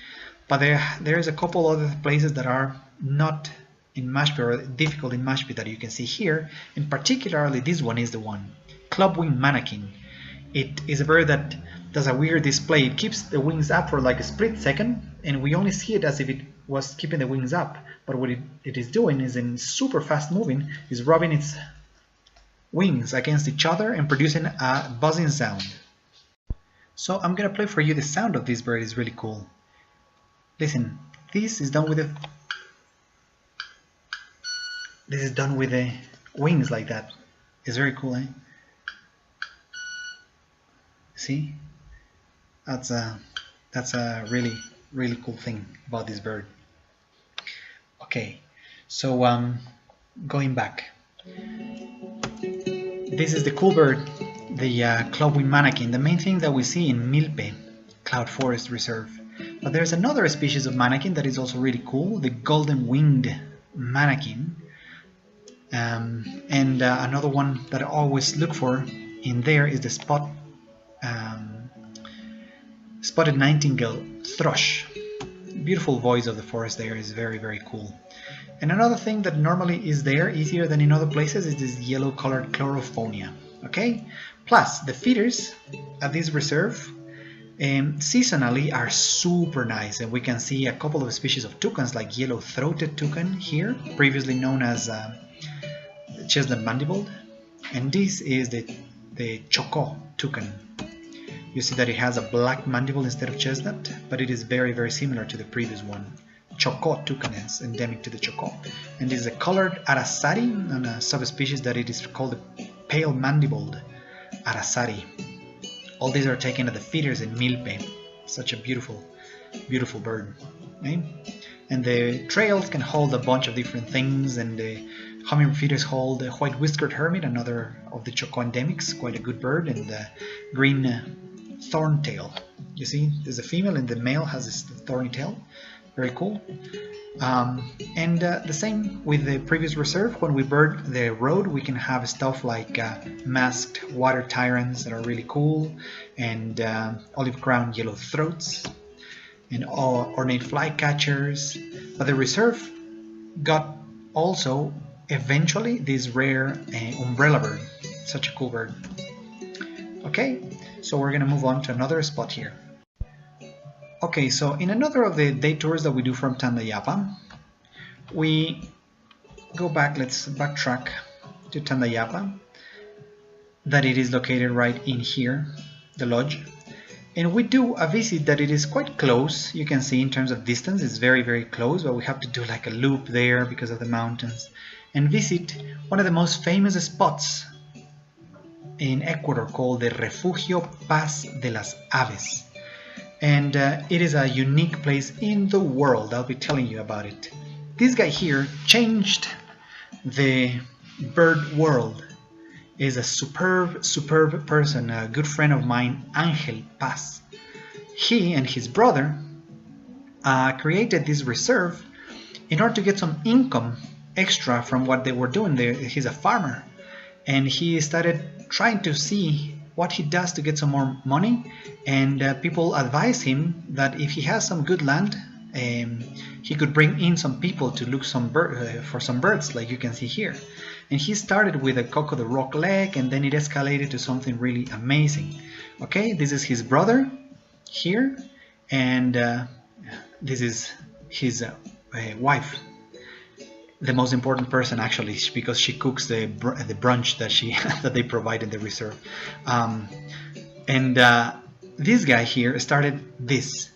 but there is a couple other places that are not in Mashpee or difficult in Mashpee that you can see here, and particularly this one is the one. Clubwing manakin. It is a bird that does a weird display. It keeps the wings up for like a split second, and we only see it as if it was keeping the wings up. But what it is doing is, in super fast moving, is rubbing its wings against each other and producing a buzzing sound. So I'm gonna play for you the sound of this bird. Is really cool. Listen, this is done with the wings like that. It's very cool, eh? See? That's a really cool thing about this bird. Okay, so going back. This is the cool bird, the clubwing manakin, the main thing that we see in Milpe Cloud Forest Reserve. But there's another species of manakin that is also really cool, the golden winged manakin. And another one that I always look for in there is the spotted nightingale thrush. Beautiful voice of the forest there is very cool. And another thing that normally is there easier than in other places is this yellow colored chlorophonia. Okay, plus the feeders at this reserve seasonally are super nice, and we can see a couple of species of toucans like yellow-throated toucan here, previously known as chestnut mandibled, and this is the Chocó toucan. You see that it has a black mandible instead of chestnut, but it is very similar to the previous one. Chocó toucan is endemic to the Chocó, and this is a colored aracari, and a subspecies that it is called the pale mandibled aracari. All these are taken at the feeders in Milpe. Such a beautiful bird, okay? And the trails can hold a bunch of different things, and the humming feeders hold the white whiskered hermit, another of the Chocó endemics, quite a good bird, and the green thorntail. You see, there's a female and the male has this thorny tail. Very cool. And the same with the previous reserve. When we bird the road, we can have stuff like masked water tyrants that are really cool, and olive crown yellow throats, and ornate flycatchers. But the reserve got also eventually this rare umbrella bird. Such a cool bird. Okay, so we're gonna move on to another spot here. Okay, so in another of the day tours that we do from Tandayapa, we go back, let's backtrack to Tandayapa, that it is located right in here, the lodge, and we do a visit that it is quite close. You can see in terms of distance it's very close, but we have to do like a loop there because of the mountains, and visit one of the most famous spots in Ecuador called the Refugio Paz de las Aves. And it is a unique place in the world. I'll be telling you about it. This guy here changed the bird world. Is a superb person, a good friend of mine, Angel Paz. He and his brother created this reserve in order to get some income extra from what they were doing there. He's a farmer, and he started trying to see what he does to get some more money, and people advise him that if he has some good land, he could bring in some people to look for some birds, like you can see here. And he started with a cock of the rock leg, and then it escalated to something really amazing. Okay, this is his brother here, and this is his wife. The most important person, actually, because she cooks the brunch that they provide in the reserve. This guy here started this.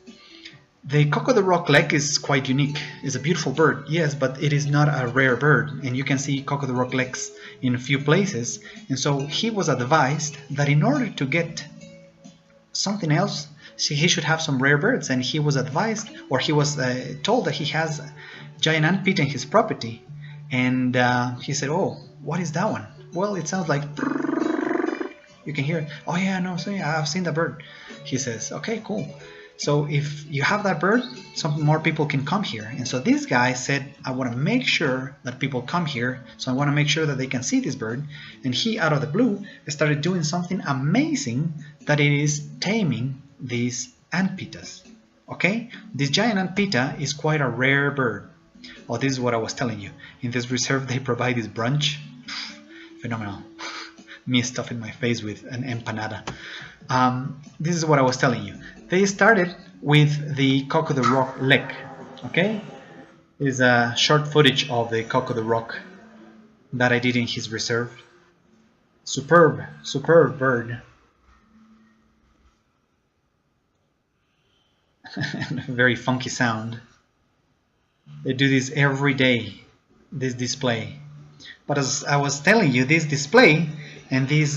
The cock of the rock leg is quite unique. It's a beautiful bird, yes, but it is not a rare bird, and you can see cock of the rock legs in a few places. And so he was advised that in order to get something else, he should have some rare birds, and he was advised, or he was told that he has giant antpita in his property, and he said, "Oh, what is that one?" "Well, it sounds like you can hear it." "Oh yeah, no, so yeah, I've seen that bird." He says, "Okay, cool. So if you have that bird, some more people can come here." And so this guy said, "I want to make sure that people come here, so I want to make sure that they can see this bird." And he, out of the blue, started doing something amazing, that it is taming these antpitas. Okay, this giant antpita is quite a rare bird. Oh, this is what I was telling you. In this reserve, they provide this brunch. Phenomenal. me stuffing my face with an empanada. This is what I was telling you. They started with the Cock of the Rock leg. Okay, this is a short footage of the Cock of the Rock that I did in his reserve. Superb, superb bird. Very funky sound. They do this every day, this display. But as I was telling you, this display and these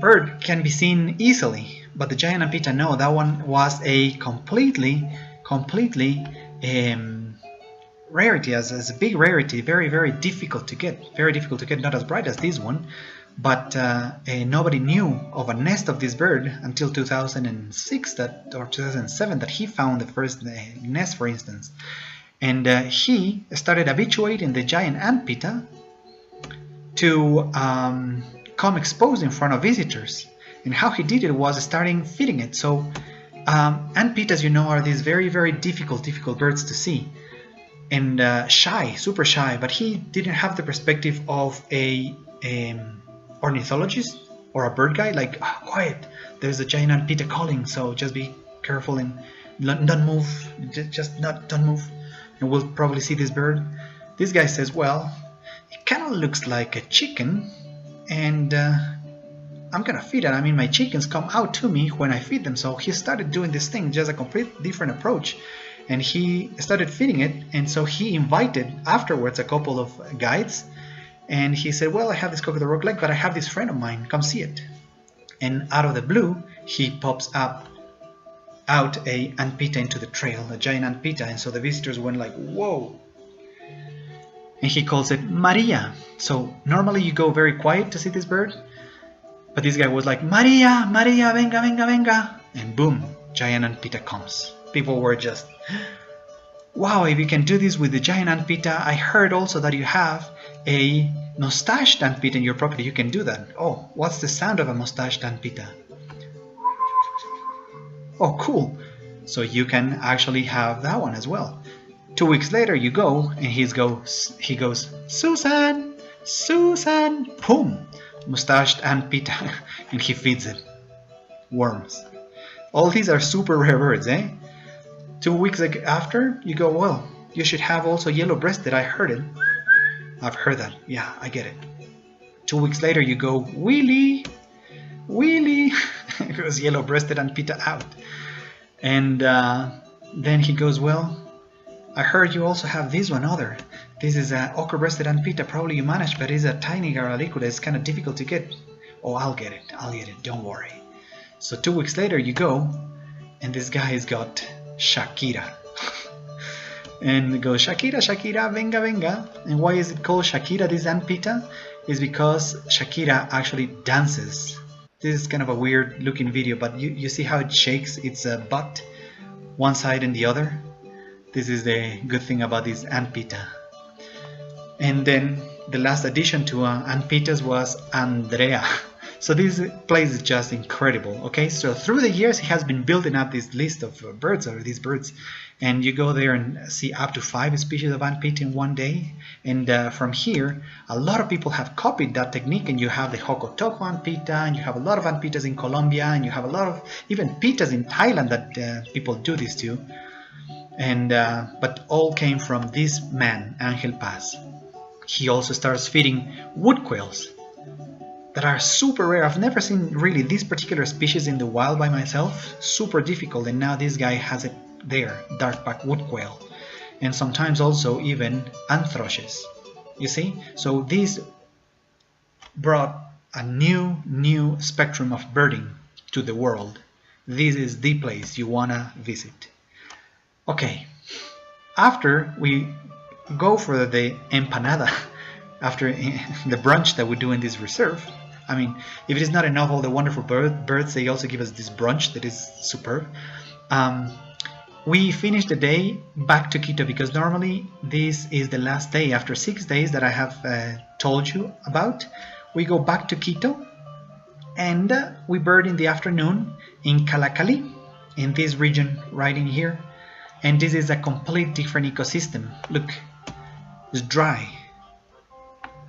bird can be seen easily, but the giant amphitta, no, that one was a completely rarity, as a big rarity, very difficult to get, not as bright as this one, but nobody knew of a nest of this bird until 2006 or 2007 that he found the first nest, for instance. And he started habituating the giant amphitta to come exposed in front of visitors. And how he did it was starting feeding it. So amphitas, you know, are these very difficult birds to see, and shy, super shy. But he didn't have the perspective of a ornithologist or a bird guy, like, oh, quiet, there's a giant amphitta calling, so just be careful and don't move, don't move, and we'll probably see this bird. This guy says, well, it kind of looks like a chicken, and I'm gonna feed it. I mean, my chickens come out to me when I feed them. So he started doing this thing, just a complete different approach, and he started feeding it. And so he invited afterwards a couple of guides, and he said, well, I have this Cock of the Rock leg, but I have this friend of mine, come see it. And out of the blue, he pops out a amphitta into the trail, a giant amphitta. And so the visitors went like, whoa. And he calls it Maria. So normally you go very quiet to see this bird, but this guy was like, Maria, Maria, venga, venga, venga. And boom, giant amphitta comes. People were just, wow, if you can do this with the giant amphitta. I heard also that you have a mustached amphitta in your property. You can do that. Oh, what's the sound of a mustached amphitta? Oh, cool. So you can actually have that one as well. 2 weeks later you go, and he goes, Susan, Susan, boom, mustached amphitta, and he feeds it worms. All these are super rare birds, eh? 2 weeks after, you go, well, you should have also yellow-breasted. I heard it. I've heard that. Yeah, I get it. 2 weeks later, you go, Willy, Willy. It goes yellow-breasted amphitta out. And then he goes, well, I heard you also have this one other. This is a ochre-breasted amphitta. Probably you managed, but it's a tiny garalicuda. It's kind of difficult to get. Oh, I'll get it. Don't worry. So 2 weeks later, you go, and this guy's got Shakira. And goes, Shakira, Shakira, venga, venga. And why is it called Shakira, this amphitta? Is because Shakira actually dances. This is kind of a weird looking video, but you see how it shakes its butt, one side and the other. This is the good thing about this amphitta. And then the last addition to amphitas was Andrea. So this place is just incredible. Okay, so through the years he has been building up this list of birds, or these birds, and you go there and see up to 5 species of amphitta in one day. And from here, a lot of people have copied that technique, and you have the Hokotoco amphitta, and you have a lot of amphitas in Colombia, and you have a lot of even pittas in Thailand that people do this too. And but all came from this man, Angel Paz. He also starts feeding wood quails that are super rare. I've never seen really this particular species in the wild by myself. Super difficult, and now this guy has it there, dark-backed wood quail, and sometimes also even anthrushes. You see? So this brought a new spectrum of birding to the world. This is the place you wanna visit. Okay, after we go for the empanada, after the brunch that we do in this reserve, I mean, if it is not enough all the wonderful birds, they also give us this brunch that is superb. We finish the day back to Quito, because normally this is the last day. After 6 days that I have told you about, we go back to Quito, and we bird in the afternoon in Calacali, in this region right in here. And this is a complete different ecosystem. Look, it's dry.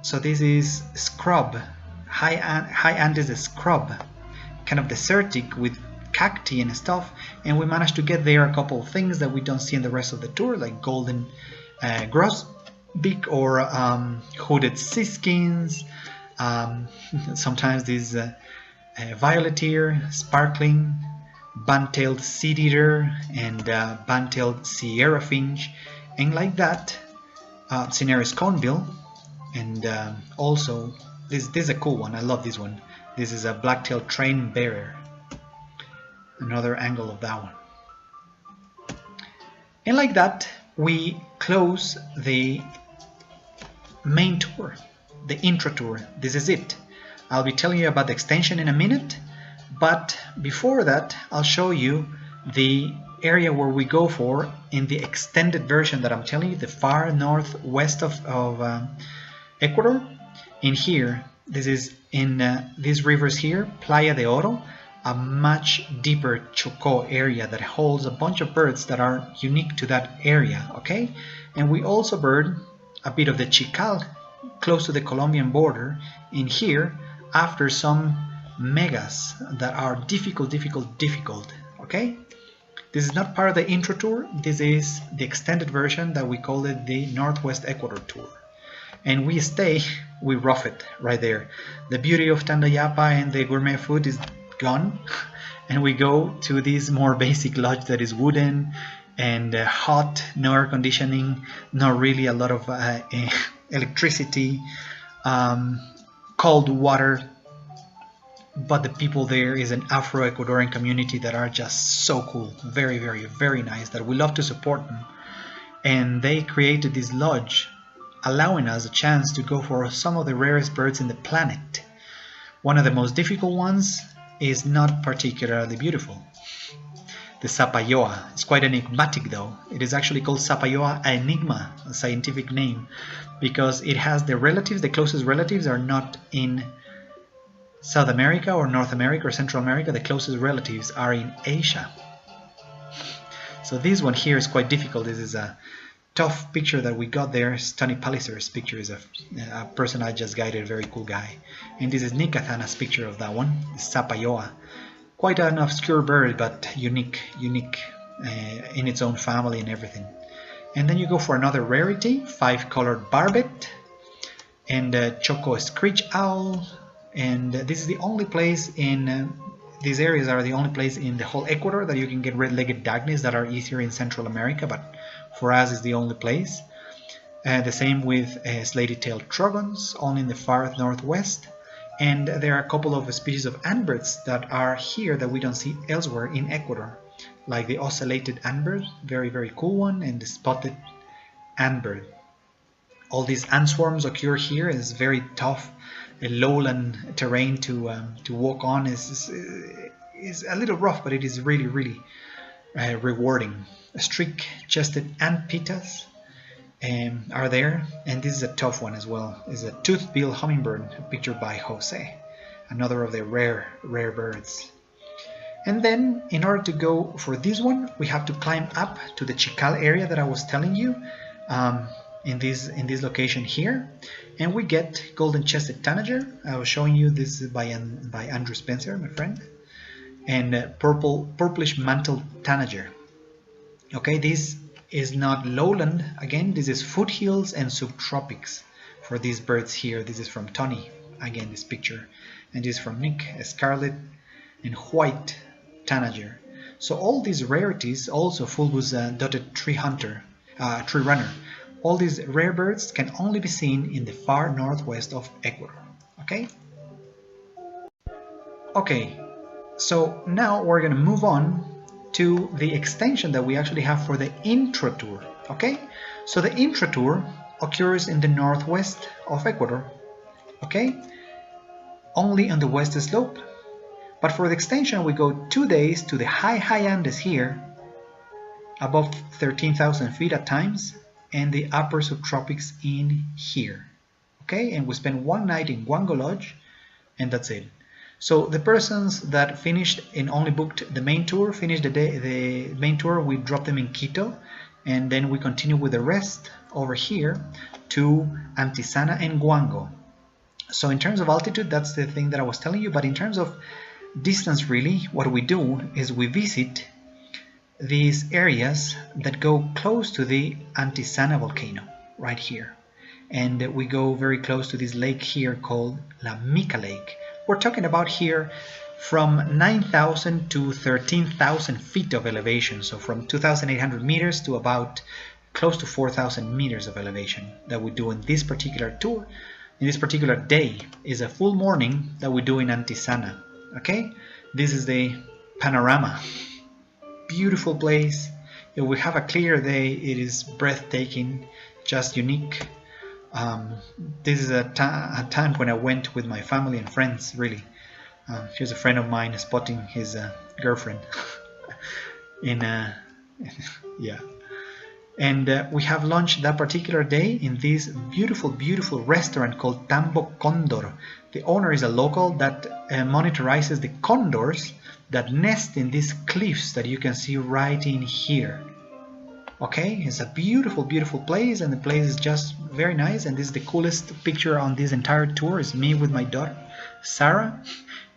So this is scrub, high Andes scrub, kind of desertic with cacti and stuff, and we managed to get there a couple of things that we don't see in the rest of the tour, like golden grosbeak or hooded seaskins, sometimes these violet-ear, sparkling, band-tailed seed-eater, and band-tailed sierra finch, and like that, Cinere's conebill, and also this is a cool one. I love this one. This is a black-tailed train bearer. Another angle of that one. And like that, we close the main tour, the intro tour. This is it. I'll be telling you about the extension in a minute, but before that, I'll show you the area where we go for in the extended version that I'm telling you, the far northwest of Ecuador. In here, this is in these rivers here, Playa de Oro, a much deeper Chocó area that holds a bunch of birds that are unique to that area, okay? And we also bird a bit of the Chical close to the Colombian border in here after some megas that are difficult, okay? This is not part of the intro tour. This is the extended version that we call it the Northwest Ecuador tour. And we rough it right there. The beauty of Tandayapa and the gourmet food is gone, and we go to this more basic lodge that is wooden and hot, no air conditioning, not really a lot of electricity, cold water, but the people there is an Afro-Ecuadorian community that are just so cool, very, very nice, that we love to support them. And they created this lodge, allowing us a chance to go for some of the rarest birds in the planet. One of the most difficult ones is not particularly beautiful. The Sapayoa. It's quite enigmatic though. It is actually called Sapayoa enigma, a scientific name, because it has the relatives, the closest relatives are not in South America or North America or Central America. The closest relatives are in Asia. So this one here is quite difficult. This is a tough picture that we got there. Tony Palliser's picture is a person I just guided, a very cool guy. And this is Nick Athana's picture of that one, Sapayoa. Quite an obscure bird, but unique in its own family and everything. And then you go for another rarity, 5-colored barbet, and Choco screech owl. And this is the only place in, these areas are the only place in the whole Ecuador that you can get red-legged dagnus that are easier in Central America, but for us is the only place. The same with slaty-tailed trogons, only in the far northwest. And there are a couple of species of antbirds that are here that we don't see elsewhere in Ecuador, like the ocellated antbird, very cool one, and the spotted antbird. All these ant swarms occur here. It's very tough. A lowland terrain to walk on is a little rough, but it is really rewarding. Streak-chested ant pitas are there, and this is a tough one as well. It's a tooth-bill hummingbird pictured by Jose, another of the rare birds. And then in order to go for this one, we have to climb up to the Chical area that I was telling you, in this location here, and we get golden-chested tanager. I was showing you this by Andrew Spencer, my friend, and purplish mantled tanager. Okay, this is not lowland. Again, this is foothills and subtropics for these birds here. This is from Tony, again, this picture, and this is from Nick, a scarlet and white tanager. So all these rarities, also fulvous dotted tree runner, all these rare birds can only be seen in the far northwest of Ecuador. Okay, so now we're gonna move on to the extension that we actually have for the intro tour. Okay, so the intro tour occurs in the northwest of Ecuador, okay, only on the west slope. But for the extension, we go 2 days to the high Andes here, above 13,000 feet at times, and the upper subtropics in here. Okay, and we spend 1 night in Guango Lodge, and that's it. So the persons that finished and only booked the main tour, finished the main tour, we drop them in Quito, and then we continue with the rest over here to Antisana and Guango. So in terms of altitude, that's the thing that I was telling you, but in terms of distance, really, what we do is we visit these areas that go close to the Antisana volcano, right here. And we go very close to this lake here called La Mica Lake. We're talking about here from 9,000 to 13,000 feet of elevation, so from 2,800 meters to about close to 4,000 meters of elevation that we do in this particular tour. In this particular day is a full morning that we do in Antisana. Okay, this is the panorama. Beautiful place. If we have a clear day, it is breathtaking, just unique. This is a time when I went with my family and friends, really. Here's a friend of mine spotting his girlfriend in yeah. And we have lunch that particular day in this beautiful, beautiful restaurant called Tambo Condor. The owner is a local that monitorizes the condors that nest in these cliffs that you can see right in here. Okay, it's a beautiful, beautiful place, and the place is just very nice. And this is the coolest picture on this entire tour. Is me with my daughter, Sarah,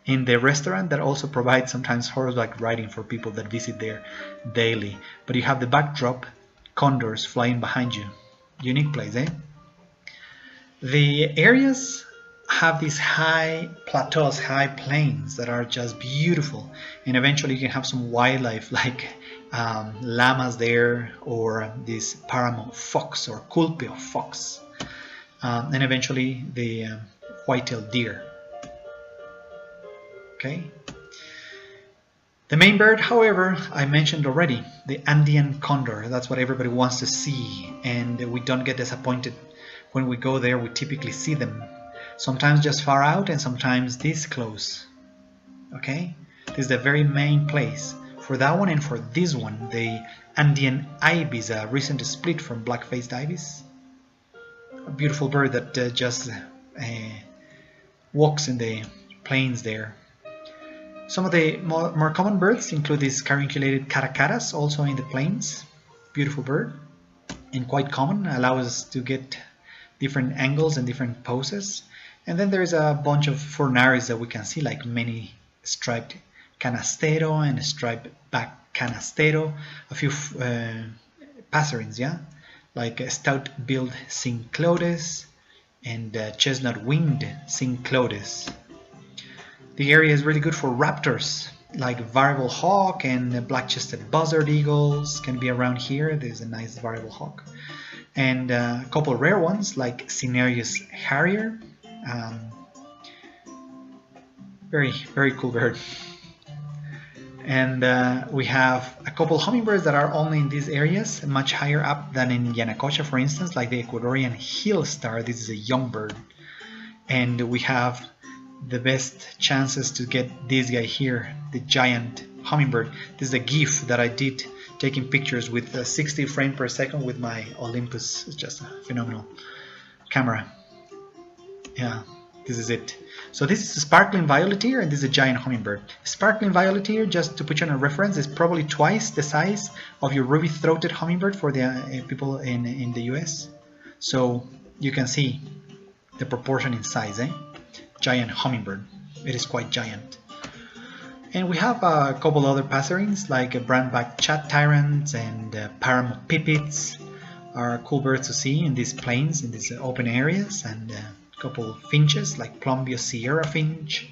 in the restaurant that also provides sometimes horseback riding for people that visit there daily. But you have the backdrop, condors flying behind you. Unique place, eh? The areas have these high plateaus, high plains that are just beautiful, and eventually you can have some wildlife like llamas there, or this paramount fox or culpeo fox, and eventually the white-tailed deer. Okay. The main bird, however, I mentioned already, the Andean condor. That's what everybody wants to see, and we don't get disappointed when we go there. We typically see them, sometimes just far out and sometimes this close. Okay, this is the very main place for that one, and for this one, the Andean ibis, a recent split from black-faced ibis. A beautiful bird that just walks in the plains there. Some of the more common birds include this carunculated caracaras, also in the plains. Beautiful bird, and quite common, allows us to get different angles and different poses. And then there's a bunch of furnaris that we can see, like many striped canastero and striped back canastero, a few passerines, yeah, like stout-billed cinclodes and chestnut-winged cinclodes. The area is really good for raptors, like variable hawk and black-chested buzzard eagles can be around here. There's a nice variable hawk. And a couple rare ones like Cinereus harrier. Very, very cool bird. And we have a couple hummingbirds that are only in these areas, much higher up than in Yanacocha, for instance, like the Ecuadorian hill star. This is a young bird. And we have the best chances to get this guy here, the giant hummingbird. This is a GIF that I did taking pictures with 60 frames per second with my Olympus. It's just a phenomenal camera. Yeah, this is it. So this is a sparkling violet ear, and this is a giant hummingbird. Sparkling violet ear, just to put you on a reference, is probably twice the size of your ruby-throated hummingbird for the people in the US. So you can see the proportion in size, eh? Giant hummingbird. It is quite giant. And we have a couple other passerines like brown-backed chat tyrants and paramount pipits are cool birds to see in these plains, in these open areas, and a couple finches like Plumbeo Sierra finch.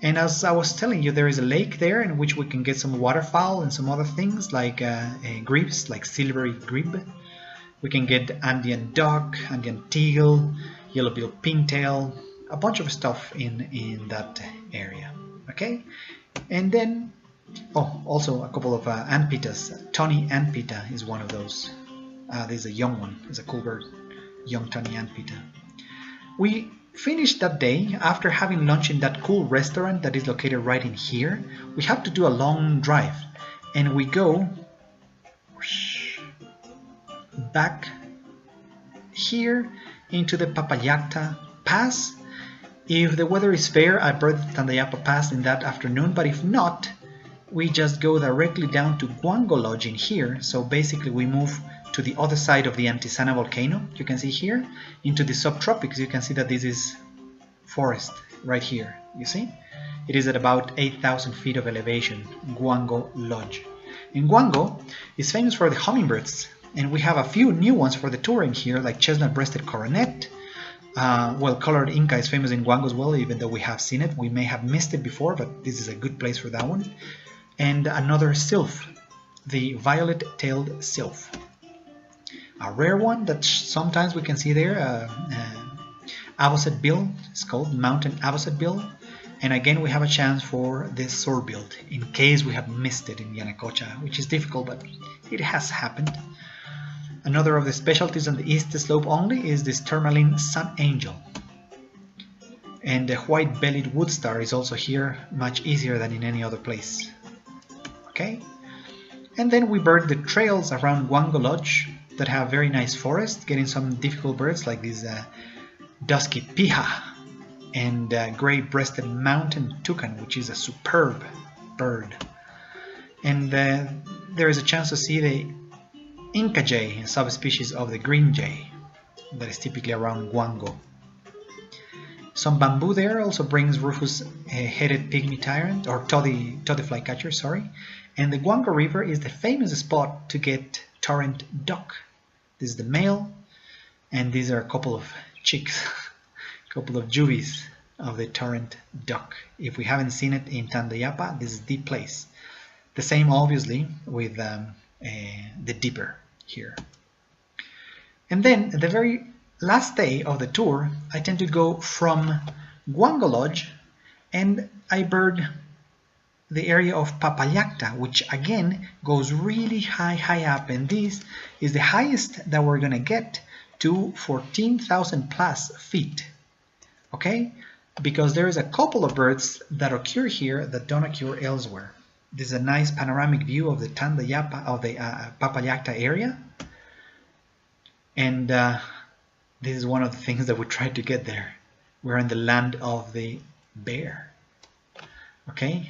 And as I was telling you, there is a lake there in which we can get some waterfowl and some other things like grebes, like silvery grebe. We can get Andean duck, Andean teal, yellow-billed pintail, a bunch of stuff in that area. Okay, and then also a couple of antpitas. Tawny antpita is one of those. This is a young one. It's a cool bird, young tawny antpita. We finished that day after having lunch in that cool restaurant that is located right in here. We have to do a long drive, and we go back here into the Papayacta Pass. If the weather is fair, I bird the Tandayapa Pass in that afternoon, but if not, we just go directly down to Guango Lodge in here. So basically we move to the other side of the Antisana volcano, you can see here, into the subtropics. You can see that this is forest right here. You see? It is at about 8,000 feet of elevation, Guango Lodge. And Guango is famous for the hummingbirds, and we have a few new ones for the touring here, like chestnut-breasted coronet. Colored Inca is famous in Guango as well, even though we have seen it. We may have missed it before, but this is a good place for that one. And another sylph, the violet-tailed sylph. A rare one that sometimes we can see there, avocet bill. It's called mountain avocet bill. And again, we have a chance for this swordbill in case we have missed it in Yanacocha, which is difficult, but it has happened. Another of the specialties on the east slope only is this tourmaline sun angel. And the white-bellied woodstar is also here, much easier than in any other place. Okay? And then we bird the trails around Guango Lodge that have very nice forests, getting some difficult birds like this dusky piha and gray-breasted mountain toucan, which is a superb bird. And there is a chance to see the Inca jay, a subspecies of the green jay that is typically around Guango. Some bamboo there also brings rufous-headed pygmy tyrant, or toddy flycatcher, sorry. And the Guango River is the famous spot to get torrent duck. This is the male, and these are a couple of chicks, a couple of juvies of the torrent duck. If we haven't seen it in Tandayapa, this is the place. The same, obviously, with the dipper here. And then the very last day of the tour, I tend to go from Guango Lodge and I bird the area of Papayacta, which again goes really high up, and this is the highest that we're gonna get, to 14,000 plus feet. Okay, because there is a couple of birds that occur here that don't occur elsewhere. This is a nice panoramic view of the Tandayapa, of the Papayacta area, and this is one of the things that we tried to get there. We're in the land of the bear. Okay,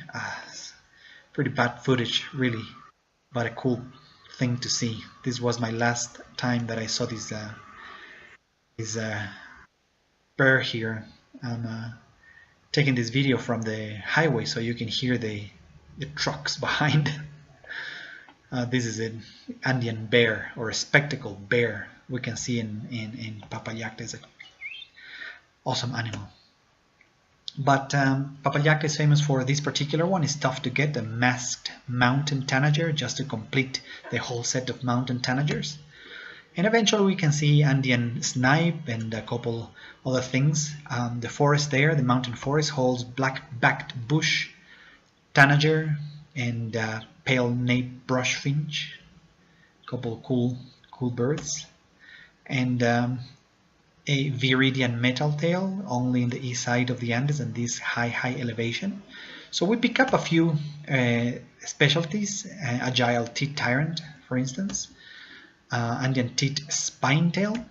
pretty bad footage, really, but a cool thing to see. This was my last time that I saw this bear here. I'm taking this video from the highway so you can hear the trucks behind. This is an Andean bear, or a spectacled bear we can see in Papayacta. It's an awesome animal. But Papayacta is famous for this particular one. It's tough to get, a masked mountain tanager, just to complete the whole set of mountain tanagers. And eventually we can see Andean snipe and a couple other things. The forest there, the mountain forest, holds black-backed bush tanager and pale nape brushfinch. A couple of cool birds. And a Viridian metal tail, only in the east side of the Andes and this high elevation. So we pick up a few specialties, agile teat tyrant, for instance, Andean teat spinetail.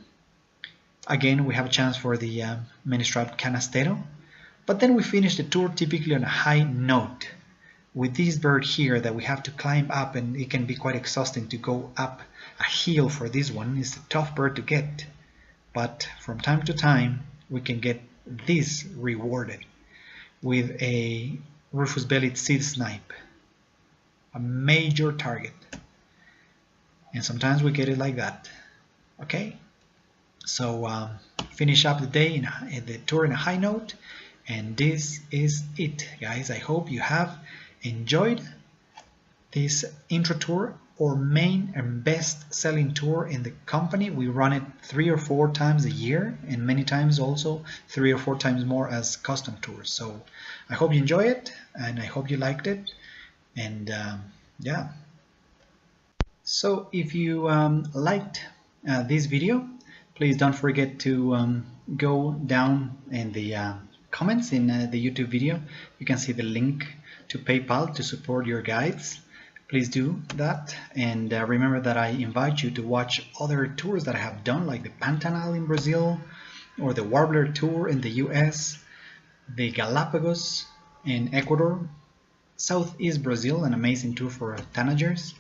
Again, we have a chance for the many-striped canastero. But then we finish the tour typically on a high note with this bird here that we have to climb up, and it can be quite exhausting to go up a hill for this one. It's a tough bird to get. But from time to time, we can get this rewarded with a rufous-bellied seed snipe, a major target. And sometimes we get it like that. Okay, so finish up the day the tour in a high note, and this is it, guys. I hope you have enjoyed this intro tour, or main and best selling tour in the company. We run it 3 or 4 times a year, and many times also 3 or 4 times more as custom tours. So I hope you enjoy it, and I hope you liked it. And yeah, so if you liked this video, please don't forget to go down in the comments in the YouTube video. You can see the link to PayPal to support your guides. Please do that, and remember that I invite you to watch other tours that I have done, like the Pantanal in Brazil, or the Warbler tour in the US, the Galapagos in Ecuador, Southeast Brazil, an amazing tour for tanagers,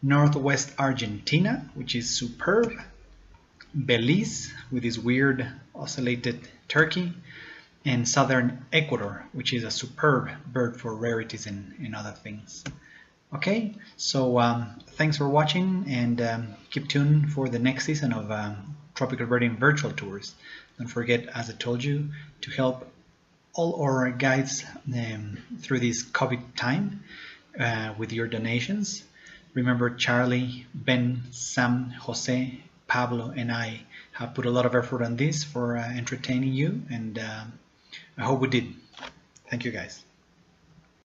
Northwest Argentina, which is superb, Belize with this weird ocellated turkey, and southern Ecuador, which is a superb bird for rarities and other things. Okay, so thanks for watching, and keep tuned for the next season of Tropical Birding Virtual Tours. Don't forget, as I told you, to help all our guides through this COVID time with your donations. Remember, Charlie, Ben, Sam, Jose, Pablo, and I have put a lot of effort on this for entertaining you, and I hope we did. Thank you, guys.